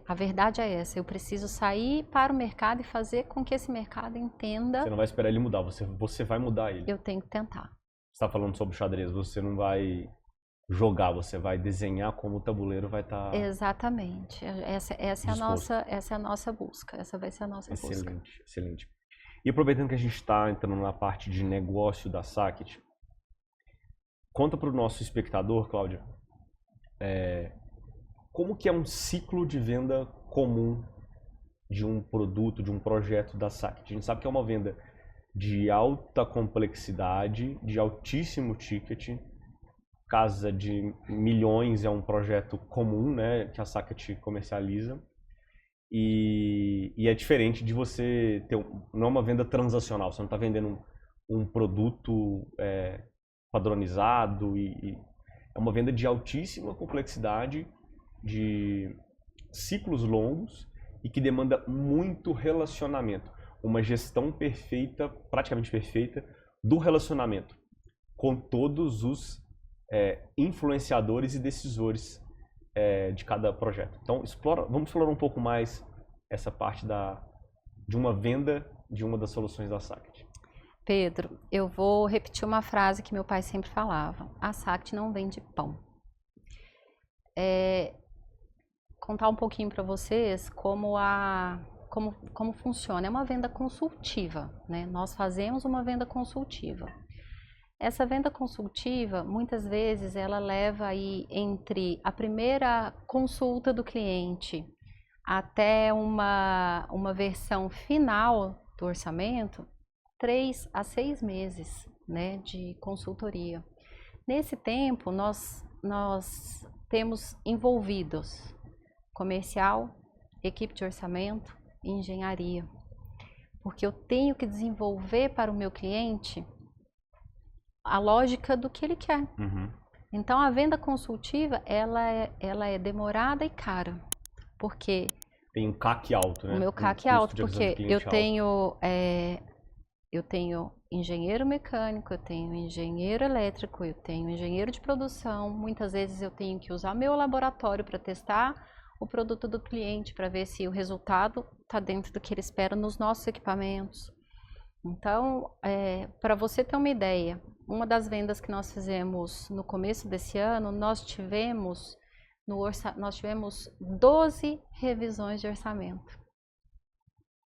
A verdade é essa. Eu preciso sair para o mercado e fazer com que esse mercado entenda. Você não vai esperar ele mudar, você vai mudar ele. Eu tenho que tentar. Você está falando sobre xadrez, você não vai jogar, você vai desenhar como o tabuleiro vai estar... Exatamente. Essa é a nossa busca. Essa vai ser a nossa busca. Excelente, excelente. E aproveitando que a gente está entrando na parte de negócio da Sacket, conta para o nosso espectador, Cláudia, como que é um ciclo de venda comum de um produto, de um projeto da Sacket? A gente sabe que é uma venda de alta complexidade, de altíssimo ticket, casa de milhões é um projeto comum, né, que a Sacket comercializa. E é diferente de você ter, não é uma venda transacional, você não está vendendo um produto padronizado é uma venda de altíssima complexidade, de ciclos longos e que demanda muito relacionamento. Uma gestão perfeita, praticamente perfeita, do relacionamento com todos os influenciadores e decisores de cada projeto. Então, vamos explorar um pouco mais essa parte de uma venda de uma das soluções da SACT. Pedro, eu vou repetir uma frase que meu pai sempre falava. A SACT não vende pão. Contar um pouquinho para vocês como funciona. É uma venda consultiva, né? Nós fazemos uma venda consultiva. Essa venda consultiva, muitas vezes, ela leva aí entre a primeira consulta do cliente até uma versão final do orçamento, 3 a 6 meses, né, de consultoria. Nesse tempo, nós temos envolvidos comercial, equipe de orçamento e engenharia. Porque eu tenho que desenvolver para o meu cliente a lógica do que ele quer. Uhum. Então, a venda consultiva, ela é demorada e cara. Porque tem um CAC alto, né? O meu CAC é alto, porque eu tenho engenheiro mecânico, eu tenho engenheiro elétrico, eu tenho engenheiro de produção. Muitas vezes eu tenho que usar meu laboratório para testar o produto do cliente, para ver se o resultado está dentro do que ele espera nos nossos equipamentos. Então, para você ter uma ideia, uma das vendas que nós fizemos no começo desse ano, nós tivemos 12 revisões de orçamento.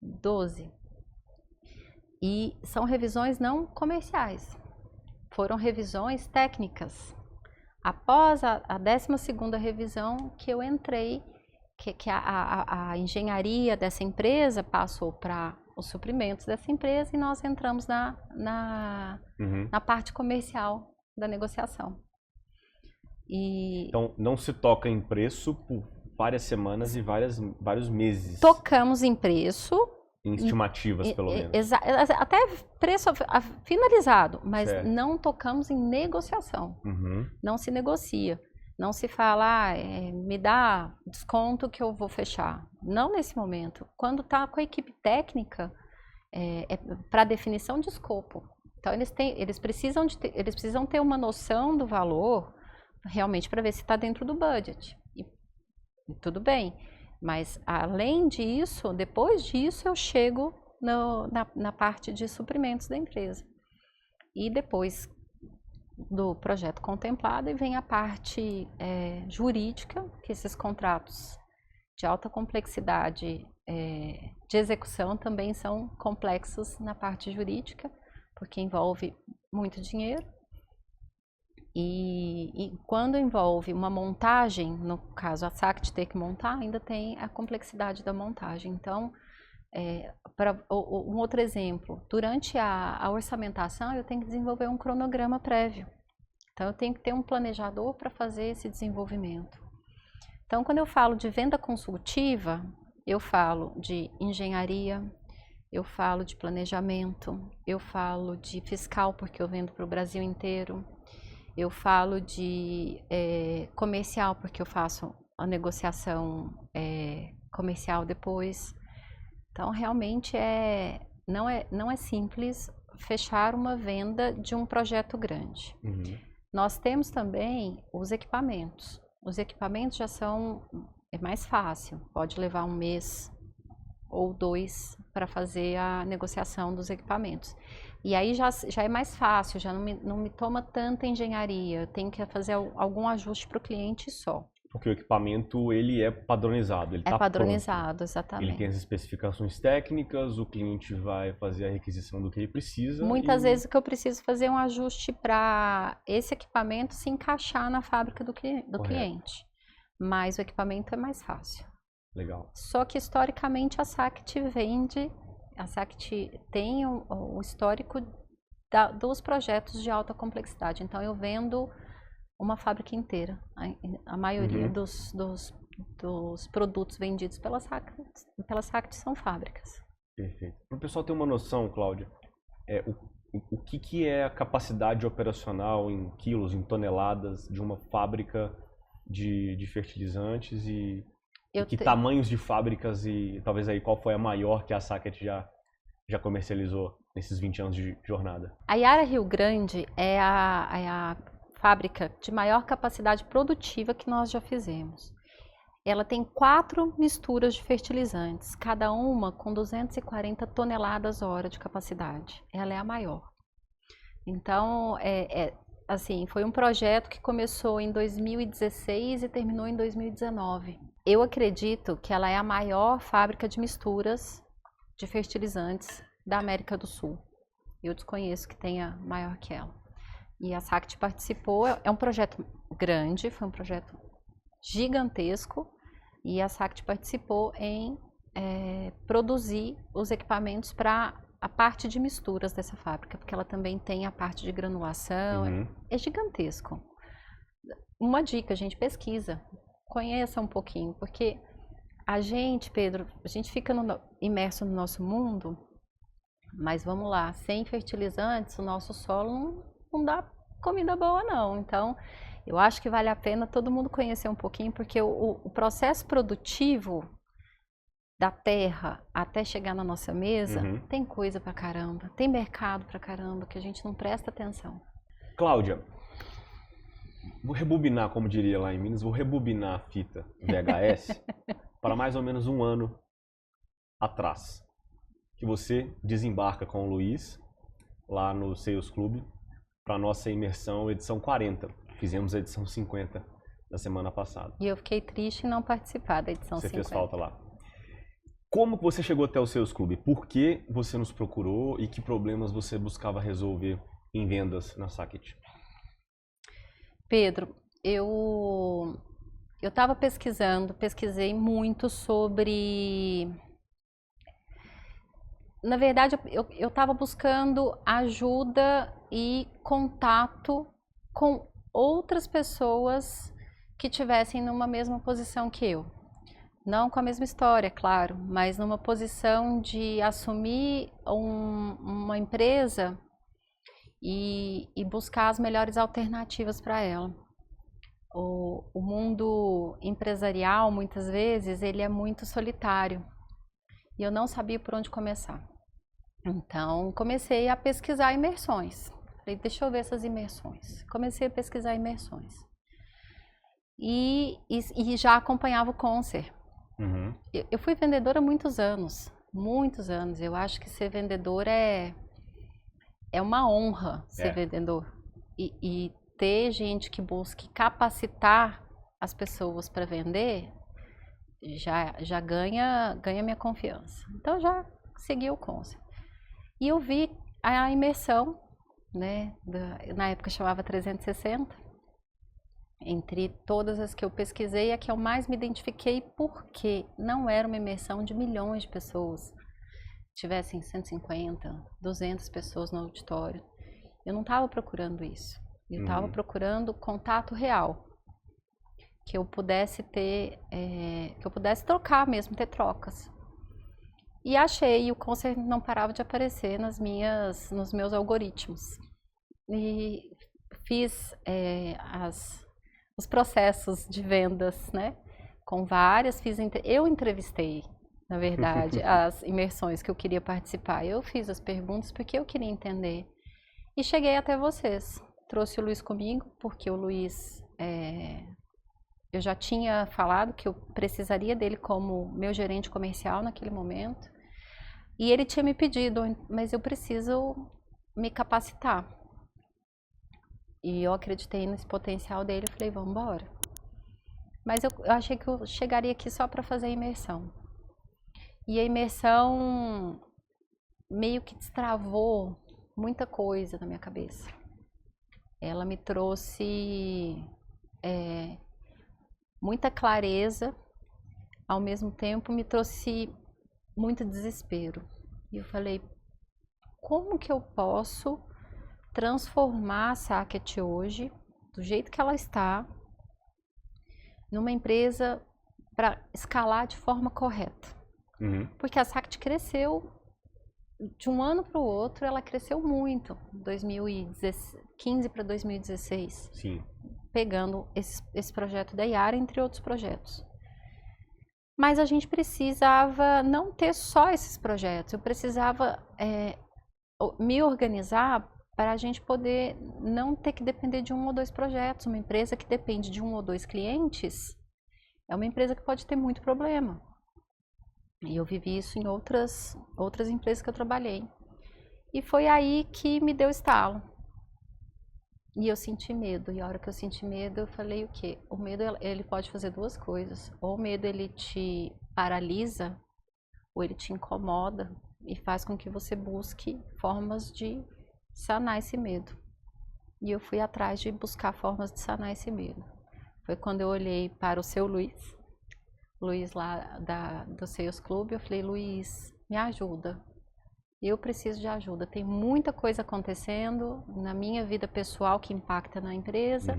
12. E são revisões não comerciais, foram revisões técnicas. Após a 12ª revisão que eu entrei, que a engenharia dessa empresa passou para os suprimentos dessa empresa e nós entramos na parte comercial da negociação. Então, não se toca em preço por várias semanas e vários meses. Tocamos em preço. Em estimativas, pelo menos. Até preço finalizado, mas certo. Não tocamos em negociação. Uhum. Não se negocia. Não se fala, me dá desconto que eu vou fechar. Não nesse momento. Quando está com a equipe técnica, para definição de escopo. Então, eles precisam ter uma noção do valor, realmente, para ver se está dentro do budget. E tudo bem. Mas, além disso, depois disso, eu chego na parte de suprimentos da empresa. E depois do projeto contemplado, e vem a parte jurídica, que esses contratos de alta complexidade de execução também são complexos na parte jurídica, porque envolve muito dinheiro. E quando envolve uma montagem, no caso a SACT ter que montar, ainda tem a complexidade da montagem. Então, um outro exemplo, durante a orçamentação eu tenho que desenvolver um cronograma prévio. Então, eu tenho que ter um planejador para fazer esse desenvolvimento. Então, quando eu falo de venda consultiva, eu falo de engenharia, eu falo de planejamento, eu falo de fiscal, porque eu vendo para o Brasil inteiro. Eu falo de comercial, porque eu faço a negociação comercial depois. Então, realmente, não é simples fechar uma venda de um projeto grande. Uhum. Nós temos também os equipamentos. Os equipamentos já é mais fácil, pode levar 1 mês ou 2 para fazer a negociação dos equipamentos. E aí já é mais fácil, já não me toma tanta engenharia, eu tenho que fazer algum ajuste para o cliente só. Porque o equipamento, ele é padronizado, ele está padronizado, pronto. Exatamente. Ele tem as especificações técnicas, o cliente vai fazer a requisição do que ele precisa. Muitas vezes o que eu preciso fazer é um ajuste para esse equipamento se encaixar na fábrica do cliente. Mas o equipamento é mais fácil. Legal. Só que historicamente a SACT tem o histórico dos projetos de alta complexidade. Então, eu vendo uma fábrica inteira. A maioria dos produtos vendidos pela SACT são fábricas. Perfeito. Para o pessoal ter uma noção, Cláudia, o que é a capacidade operacional em quilos, em toneladas de uma fábrica de fertilizantes e que tamanhos de fábricas e talvez aí qual foi a maior que a Sacket já comercializou nesses 20 anos de jornada? A Yara Rio Grande é a fábrica de maior capacidade produtiva que nós já fizemos. Ela tem 4 misturas de fertilizantes, cada uma com 240 toneladas hora de capacidade. Ela é a maior. Então, assim, foi um projeto que começou em 2016 e terminou em 2019. Eu acredito que ela é a maior fábrica de misturas de fertilizantes da América do Sul. Eu desconheço que tenha maior que ela. E a Sacket participou, é um projeto grande, foi um projeto gigantesco, e a Sacket participou em produzir os equipamentos para a parte de misturas dessa fábrica, porque ela também tem a parte de granulação, é gigantesco. Uma dica, gente, pesquisa, conheça um pouquinho, porque a gente, Pedro, a gente fica imerso no nosso mundo, mas vamos lá, sem fertilizantes, o nosso solo não dá comida boa não, então eu acho que vale a pena todo mundo conhecer um pouquinho, porque o processo produtivo da terra até chegar na nossa mesa, tem coisa pra caramba, tem mercado pra caramba, que a gente não presta atenção. Cláudia, vou rebobinar, como diria lá em Minas, vou rebobinar a fita VHS para mais ou menos um ano atrás, que você desembarca com o Luiz, lá no Sales Club, para a nossa imersão edição 40. Fizemos a edição 50 na semana passada. E eu fiquei triste em não participar da edição 50. Você fez falta lá. Como você chegou até o Sales Club? Por que você nos procurou e que problemas você buscava resolver em vendas na Sacket? Pedro, eu estava pesquisei muito sobre... Na verdade, eu estava buscando ajuda e contato com outras pessoas que tivessem numa mesma posição que eu. Não com a mesma história, claro, mas numa posição de assumir uma empresa e buscar as melhores alternativas para ela. O mundo empresarial, muitas vezes, ele é muito solitário e eu não sabia por onde começar. Então, comecei a pesquisar imersões. Falei, deixa eu ver essas imersões. Comecei a pesquisar imersões. E já acompanhava o Concer. Eu fui vendedora há muitos anos. Muitos anos. Eu acho que ser vendedor é uma honra ser vendedor. E ter gente que busque capacitar as pessoas para vender já ganha minha confiança. Então, já segui o Concer. E eu vi a imersão, né, na época chamava 360, entre todas as que eu pesquisei, a que eu mais me identifiquei, porque não era uma imersão de milhões de pessoas, tivessem 150, 200 pessoas no auditório. Eu não estava procurando isso, eu estava procurando contato real, que eu pudesse ter, que eu pudesse trocar mesmo, ter trocas. E achei, e o Concer não parava de aparecer nos meus algoritmos. E fiz os processos de vendas, né? Com várias, eu entrevistei, na verdade, as imersões que eu queria participar. Eu fiz as perguntas porque eu queria entender. E cheguei até vocês. Trouxe o Luiz comigo, porque o Luiz, eu já tinha falado que eu precisaria dele como meu gerente comercial naquele momento. E ele tinha me pedido, mas eu preciso me capacitar. E eu acreditei nesse potencial dele, eu falei, vamos embora. Mas eu achei que eu chegaria aqui só para fazer a imersão. E a imersão meio que destravou muita coisa na minha cabeça. Ela me trouxe muita clareza, ao mesmo tempo me trouxe muito desespero. E eu falei, como que eu posso transformar a Sacket hoje, do jeito que ela está, numa empresa para escalar de forma correta? Porque a Sacket cresceu de um ano para o outro, ela cresceu muito, 2015 para 2016. Sim. Pegando esse projeto da Yara, entre outros projetos. Mas a gente precisava não ter só esses projetos, eu precisava me organizar para a gente poder não ter que depender de 1 ou 2 projetos. Uma empresa que depende de 1 ou 2 clientes é uma empresa que pode ter muito problema. E eu vivi isso em outras empresas que eu trabalhei. E foi aí que me deu estalo. E eu senti medo. E a hora que eu senti medo, eu falei o quê? O medo, ele pode fazer 2 coisas. Ou o medo, ele te paralisa, ou ele te incomoda e faz com que você busque formas de sanar esse medo. E eu fui atrás de buscar formas de sanar esse medo. Foi quando eu olhei para o seu Luiz lá do Sales Club, eu falei, Luiz, me ajuda. Eu preciso de ajuda. Tem muita coisa acontecendo na minha vida pessoal que impacta na empresa,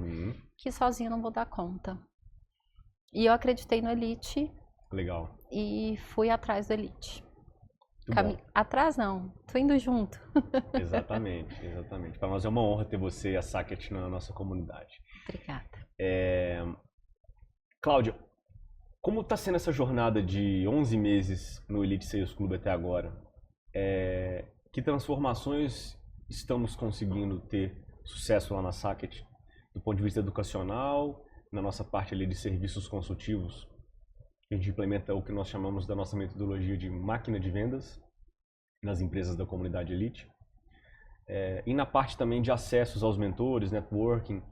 que sozinho não vou dar conta. E eu acreditei no Elite. Legal. E fui atrás do Elite. Atrás não, tô indo junto. Exatamente. Para nós é uma honra ter você e a Saket na nossa comunidade. Obrigada. Cláudia, como está sendo essa jornada de 11 meses no Elite Sales Club até agora? Que transformações estamos conseguindo ter sucesso lá na Saket, do ponto de vista educacional, na nossa parte ali de serviços consultivos? A gente implementa o que nós chamamos da nossa metodologia de máquina de vendas nas empresas da comunidade Elite. E na parte também de acessos aos mentores, networking,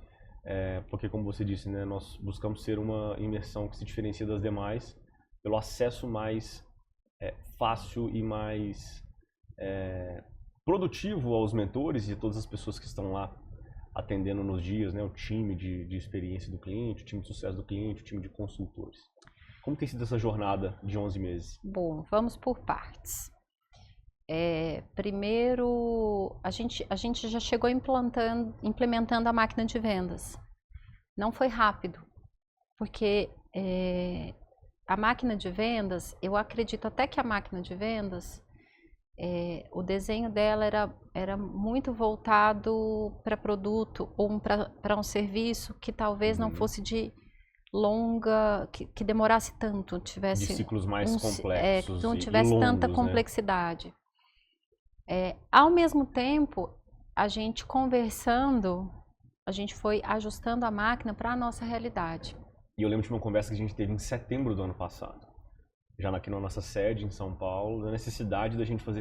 porque como você disse, né, nós buscamos ser uma imersão que se diferencia das demais pelo acesso mais fácil e mais produtivo aos mentores e a todas as pessoas que estão lá atendendo nos dias, né, o time de experiência do cliente, o time de sucesso do cliente, o time de consultores. Como tem sido essa jornada de 11 meses? Bom, vamos por partes. Primeiro, a gente já chegou implementando a máquina de vendas. Não foi rápido, porque a máquina de vendas, eu acredito até que a máquina de vendas, o desenho dela era muito voltado para produto ou para um serviço que talvez não fosse de longa, que demorasse tanto, tivesse de ciclos mais complexos, não tivesse longos, tanta complexidade. Ao mesmo tempo, a gente conversando, a gente foi ajustando a máquina para a nossa realidade. E eu lembro de uma conversa que a gente teve em setembro do ano passado, já aqui na nossa sede em São Paulo, da necessidade da gente fazer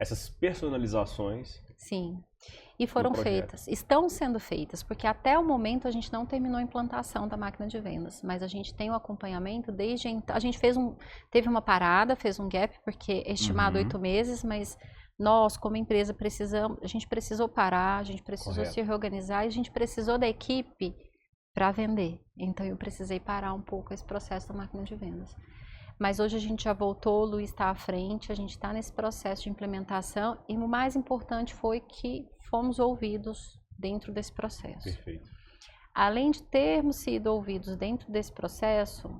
essas personalizações. Sim, e foram feitas, estão sendo feitas, porque até o momento a gente não terminou a implantação da máquina de vendas, mas a gente tem o acompanhamento desde então. A gente teve uma parada, fez um gap, porque é estimado 8 meses, mas nós, como empresa, a gente precisou parar, a gente precisou se reorganizar e a gente precisou da equipe para vender. Então eu precisei parar um pouco esse processo da máquina de vendas. Mas hoje a gente já voltou, o Luiz está à frente, a gente está nesse processo de implementação e o mais importante foi que fomos ouvidos dentro desse processo. Perfeito. Além de termos sido ouvidos dentro desse processo,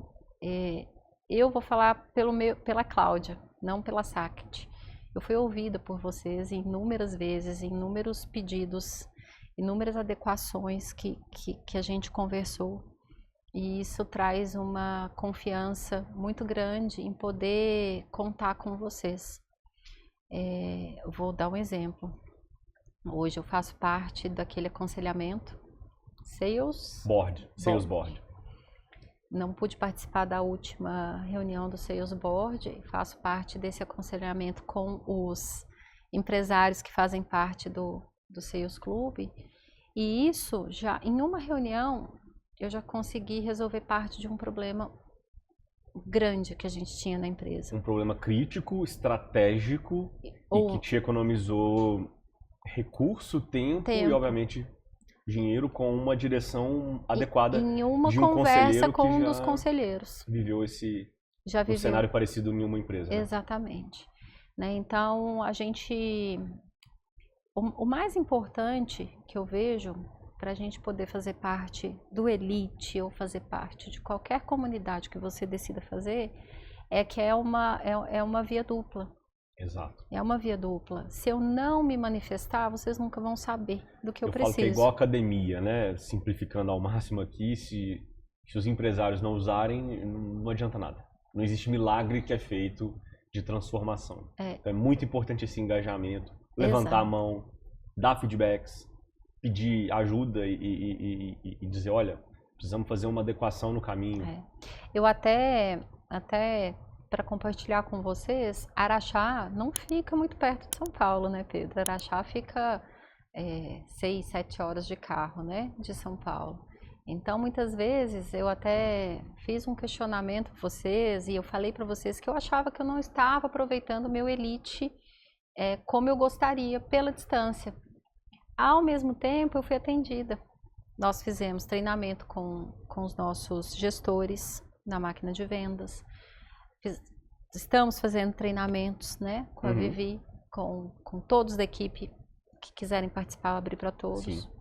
eu vou falar pela Cláudia, não pela Saket. Eu fui ouvida por vocês inúmeras vezes, inúmeros pedidos, inúmeras adequações que a gente conversou. E isso traz uma confiança muito grande em poder contar com vocês. Eu vou dar um exemplo. Hoje eu faço parte daquele aconselhamento Sales Board. Não pude participar da última reunião do Sales Board, faço parte desse aconselhamento com os empresários que fazem parte do Sales Club. E isso, já em uma reunião, eu já consegui resolver parte de um problema grande que a gente tinha na empresa. Um problema crítico, estratégico, e que te economizou recurso, tempo e, obviamente, dinheiro com uma direção adequada em uma de um conversa com um dos conselheiros. Viveu um cenário parecido em uma empresa. Exatamente. Né? Então, a gente... O mais importante que eu vejo para a gente poder fazer parte do Elite ou fazer parte de qualquer comunidade que você decida fazer, é que é uma via dupla. Exato. É uma via dupla. Se eu não me manifestar, vocês nunca vão saber do que eu preciso. Eu falo que é igual academia, né? Simplificando ao máximo aqui, se os empresários não usarem, não adianta nada. Não existe milagre que é feito de transformação. Então é muito importante esse engajamento, levantar a mão, dar feedbacks, pedir ajuda e dizer, olha, precisamos fazer uma adequação no caminho. Eu até para compartilhar com vocês, Araxá não fica muito perto de São Paulo, né, Pedro? Araxá fica 6, 7 horas de carro, né, de São Paulo. Então, muitas vezes, eu até fiz um questionamento para vocês e eu falei para vocês que eu achava que eu não estava aproveitando o meu Elite como eu gostaria pela distância. Ao mesmo tempo, eu fui atendida. Nós fizemos treinamento com os nossos gestores na máquina de vendas. Estamos fazendo treinamentos, né, com a Vivi, com todos da equipe que quiserem participar, abrir para todos. Sim.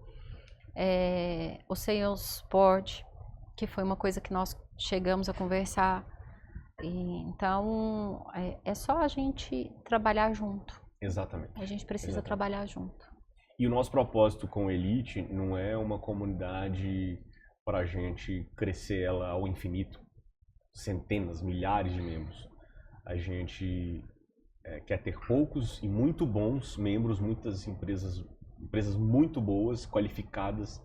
O Sales Board, que foi uma coisa que nós chegamos a conversar. Então, é só a gente trabalhar junto. Exatamente. A gente precisa trabalhar junto. E o nosso propósito com o Elite não é uma comunidade para a gente crescer ela ao infinito. Centenas, milhares de membros. A gente quer ter poucos e muito bons membros, muitas empresas muito boas, qualificadas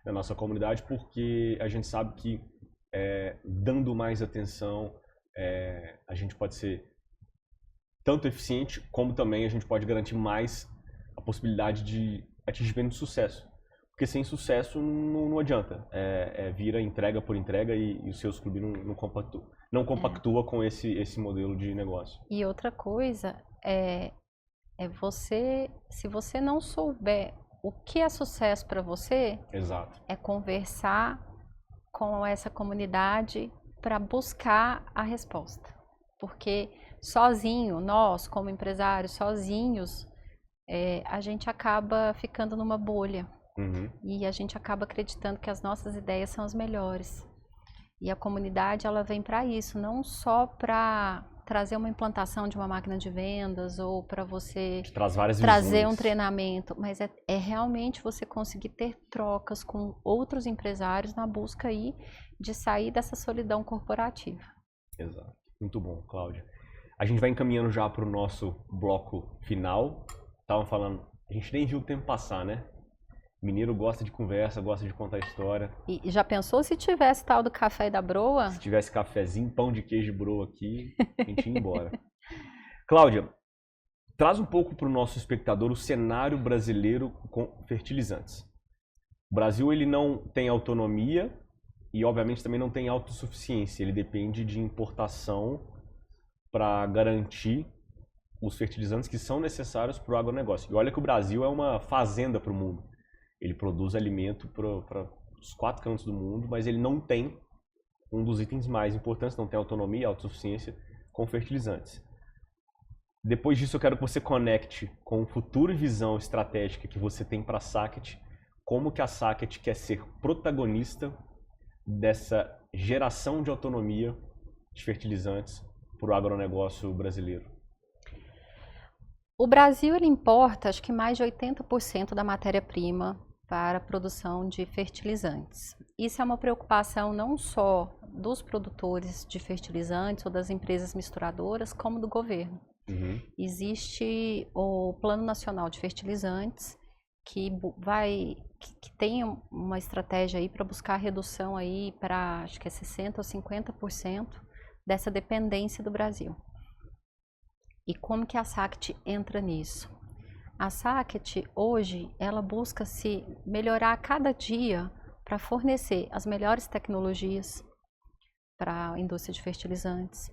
na nossa comunidade, porque a gente sabe que dando mais atenção, a gente pode ser tanto eficiente, como também a gente pode garantir mais a possibilidade de atingimento de sucesso. Porque sem sucesso não adianta. Vira entrega por entrega e o Sales Club não compactua com esse modelo de negócio. E outra coisa se você não souber o que é sucesso para você, Exato. é conversar com essa comunidade para buscar a resposta. Porque sozinho, nós como empresários, sozinhos, a gente acaba ficando numa bolha. E a gente acaba acreditando que as nossas ideias são as melhores. E a comunidade, ela vem para isso, não só para trazer uma implantação de uma máquina de vendas ou para você trazer um treinamento, mas é realmente você conseguir ter trocas com outros empresários na busca aí de sair dessa solidão corporativa. Exato. Muito bom, Cláudia. A gente vai encaminhando já para o nosso bloco final. Estavam falando, a gente nem viu o tempo passar, né? Mineiro gosta de conversa, gosta de contar história. E já pensou se tivesse tal do café e da broa? Se tivesse cafezinho, pão de queijo e broa aqui, a gente ia embora. Cláudia, traz um pouco para o nosso espectador o cenário brasileiro com fertilizantes. O Brasil ele não tem autonomia e, obviamente, também não tem autossuficiência. Ele depende de importação para garantir os fertilizantes que são necessários para o agronegócio. E olha que o Brasil é uma fazenda para o mundo. Ele produz alimento para os 4 cantos do mundo, mas ele não tem um dos itens mais importantes, não tem autonomia, autossuficiência com fertilizantes. Depois disso, eu quero que você conecte com o futuro e visão estratégica que você tem para a Sacket, como que a Sacket quer ser protagonista dessa geração de autonomia de fertilizantes para o agronegócio brasileiro. O Brasil ele importa, acho que mais de 80% da matéria-prima para a produção de fertilizantes. Isso é uma preocupação não só dos produtores de fertilizantes ou das empresas misturadoras, como do governo. Existe o Plano Nacional de Fertilizantes, que tem uma estratégia aí para buscar a redução aí para, acho que é 60% ou 50% dessa dependência do Brasil. E como que a Sacket entra nisso? A Sacket, hoje, ela busca se melhorar a cada dia para fornecer as melhores tecnologias para a indústria de fertilizantes.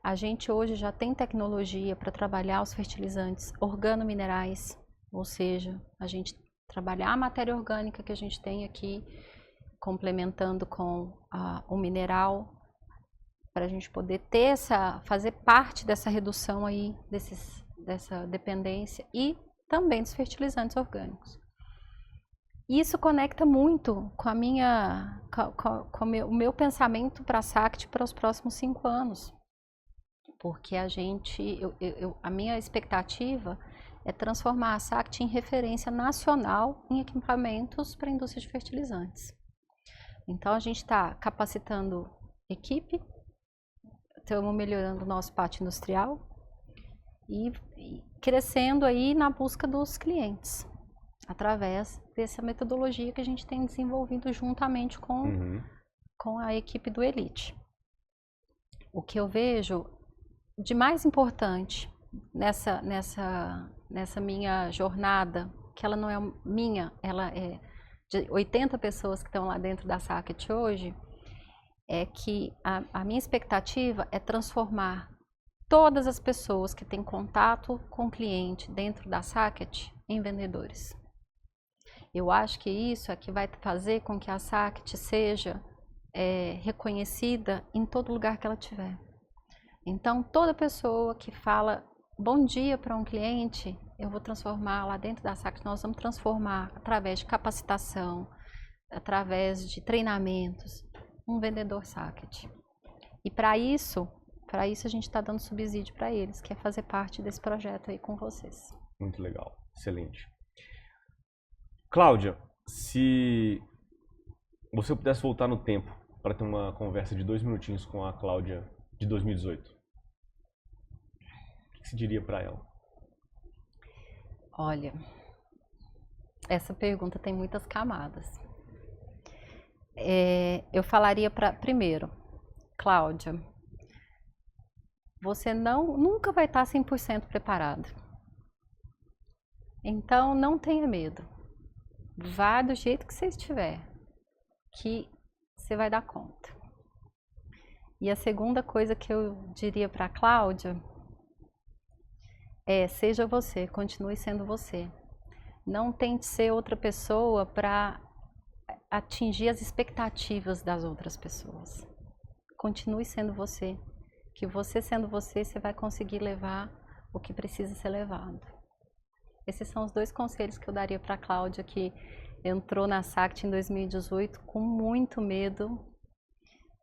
A gente hoje já tem tecnologia para trabalhar os fertilizantes organominerais, ou seja, a gente trabalhar a matéria orgânica que a gente tem aqui, complementando com o mineral, para a gente poder fazer parte dessa redução aí, dessa dependência e também dos fertilizantes orgânicos. Isso conecta muito com o meu pensamento para a Sacket para os próximos 5 anos. Porque a minha expectativa é transformar a SACT em referência nacional em equipamentos para a indústria de fertilizantes. Então, a gente está capacitando equipe, estamos melhorando o nosso pátio industrial e crescendo aí na busca dos clientes, através dessa metodologia que a gente tem desenvolvido juntamente com a equipe do Elite. O que eu vejo de mais importante nessa minha jornada, que ela não é minha, ela é de 80 pessoas que estão lá dentro da SACT hoje, é que a minha expectativa é transformar todas as pessoas que têm contato com o cliente dentro da SACT em vendedores. Eu acho que isso é que vai fazer com que a SACT seja reconhecida em todo lugar que ela tiver. Então, toda pessoa que fala bom dia para um cliente, eu vou transformar lá dentro da SACT, nós vamos transformar através de capacitação, através de treinamentos, um vendedor SACT. E para isso a gente está dando subsídio para eles, que é fazer parte desse projeto aí com vocês. Muito legal, excelente. Cláudia, se você pudesse voltar no tempo para ter uma conversa de 2 minutinhos com a Cláudia de 2018, o que você diria para ela? Olha, essa pergunta tem muitas camadas. Eu falaria primeiro, Cláudia, você nunca vai estar 100% preparado. Então, não tenha medo. Vá do jeito que você estiver, que você vai dar conta. E a segunda coisa que eu diria para a Cláudia seja você, continue sendo você. Não tente ser outra pessoa para atingir as expectativas das outras pessoas. Continue sendo você, que você sendo você, você vai conseguir levar o que precisa ser levado. Esses são os 2 conselhos que eu daria para a Cláudia, que entrou na SACT em 2018 com muito medo,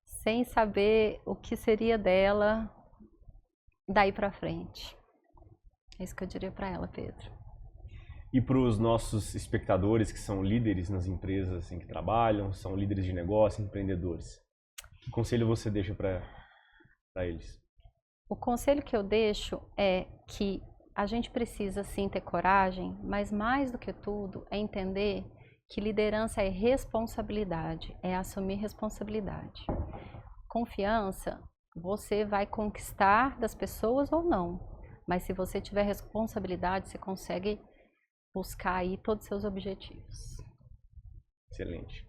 sem saber o que seria dela daí para frente. É isso que eu diria para ela, Pedro. E para os nossos espectadores que são líderes nas empresas em que trabalham, são líderes de negócio, empreendedores, que conselho você deixa para eles? O conselho que eu deixo é que a gente precisa sim ter coragem, mas mais do que tudo é entender que liderança é responsabilidade, é assumir responsabilidade. Confiança, você vai conquistar das pessoas ou não, mas se você tiver responsabilidade, você consegue buscar aí todos os seus objetivos. Excelente.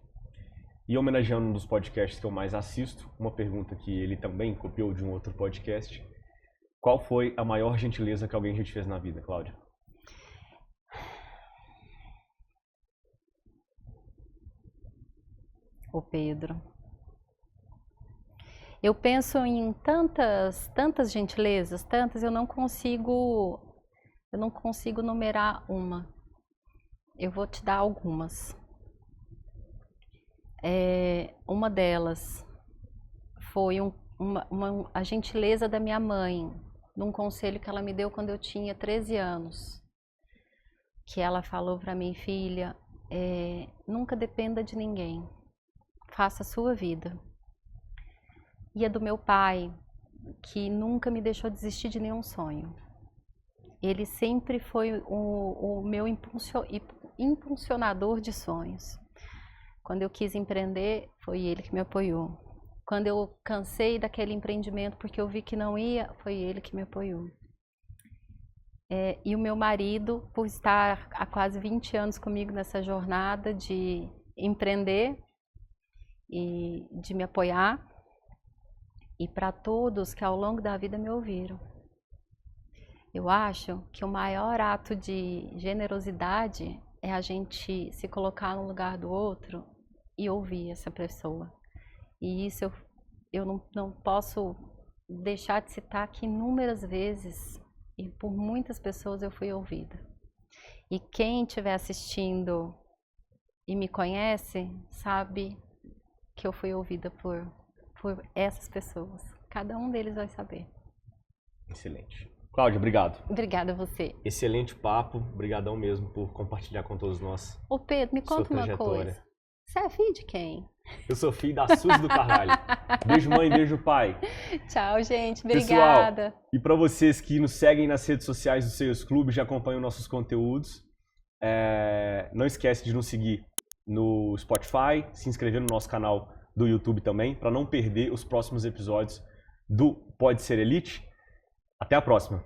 E homenageando um dos podcasts que eu mais assisto, uma pergunta que ele também copiou de um outro podcast. Qual foi a maior gentileza que alguém já te fez na vida, Cláudia? Ô Pedro, eu penso em tantas gentilezas, eu não consigo numerar uma. Eu vou te dar algumas. Uma delas foi a gentileza da minha mãe, num conselho que ela me deu quando eu tinha 13 anos. Que ela falou para mim, filha, nunca dependa de ninguém, faça a sua vida. E a do meu pai, que nunca me deixou desistir de nenhum sonho. Ele sempre foi o meu impulsionador de sonhos. Quando eu quis empreender, foi ele que me apoiou. Quando eu cansei daquele empreendimento porque eu vi que não ia, foi ele que me apoiou. E o meu marido, por estar há quase 20 anos comigo nessa jornada de empreender e de me apoiar, e para todos que ao longo da vida me ouviram. Eu acho que o maior ato de generosidade é a gente se colocar no lugar do outro e ouvir essa pessoa. E isso eu não posso deixar de citar que inúmeras vezes e por muitas pessoas eu fui ouvida. E quem estiver assistindo e me conhece, sabe que eu fui ouvida por essas pessoas. Cada um deles vai saber. Excelente. Cláudia, obrigado. Obrigada a você. Excelente papo. Obrigadão mesmo por compartilhar com todos nós. Ô Pedro, me conta uma coisa. Você é filho de quem? Eu sou filho da Suzy do Carvalho. Beijo mãe, beijo pai. Tchau, gente. Obrigada. Pessoal, e para vocês que nos seguem nas redes sociais do Sales Clube, já acompanham nossos conteúdos, não esquece de nos seguir no Spotify, se inscrever no nosso canal do YouTube também, para não perder os próximos episódios do Pode Ser Elite. Até a próxima!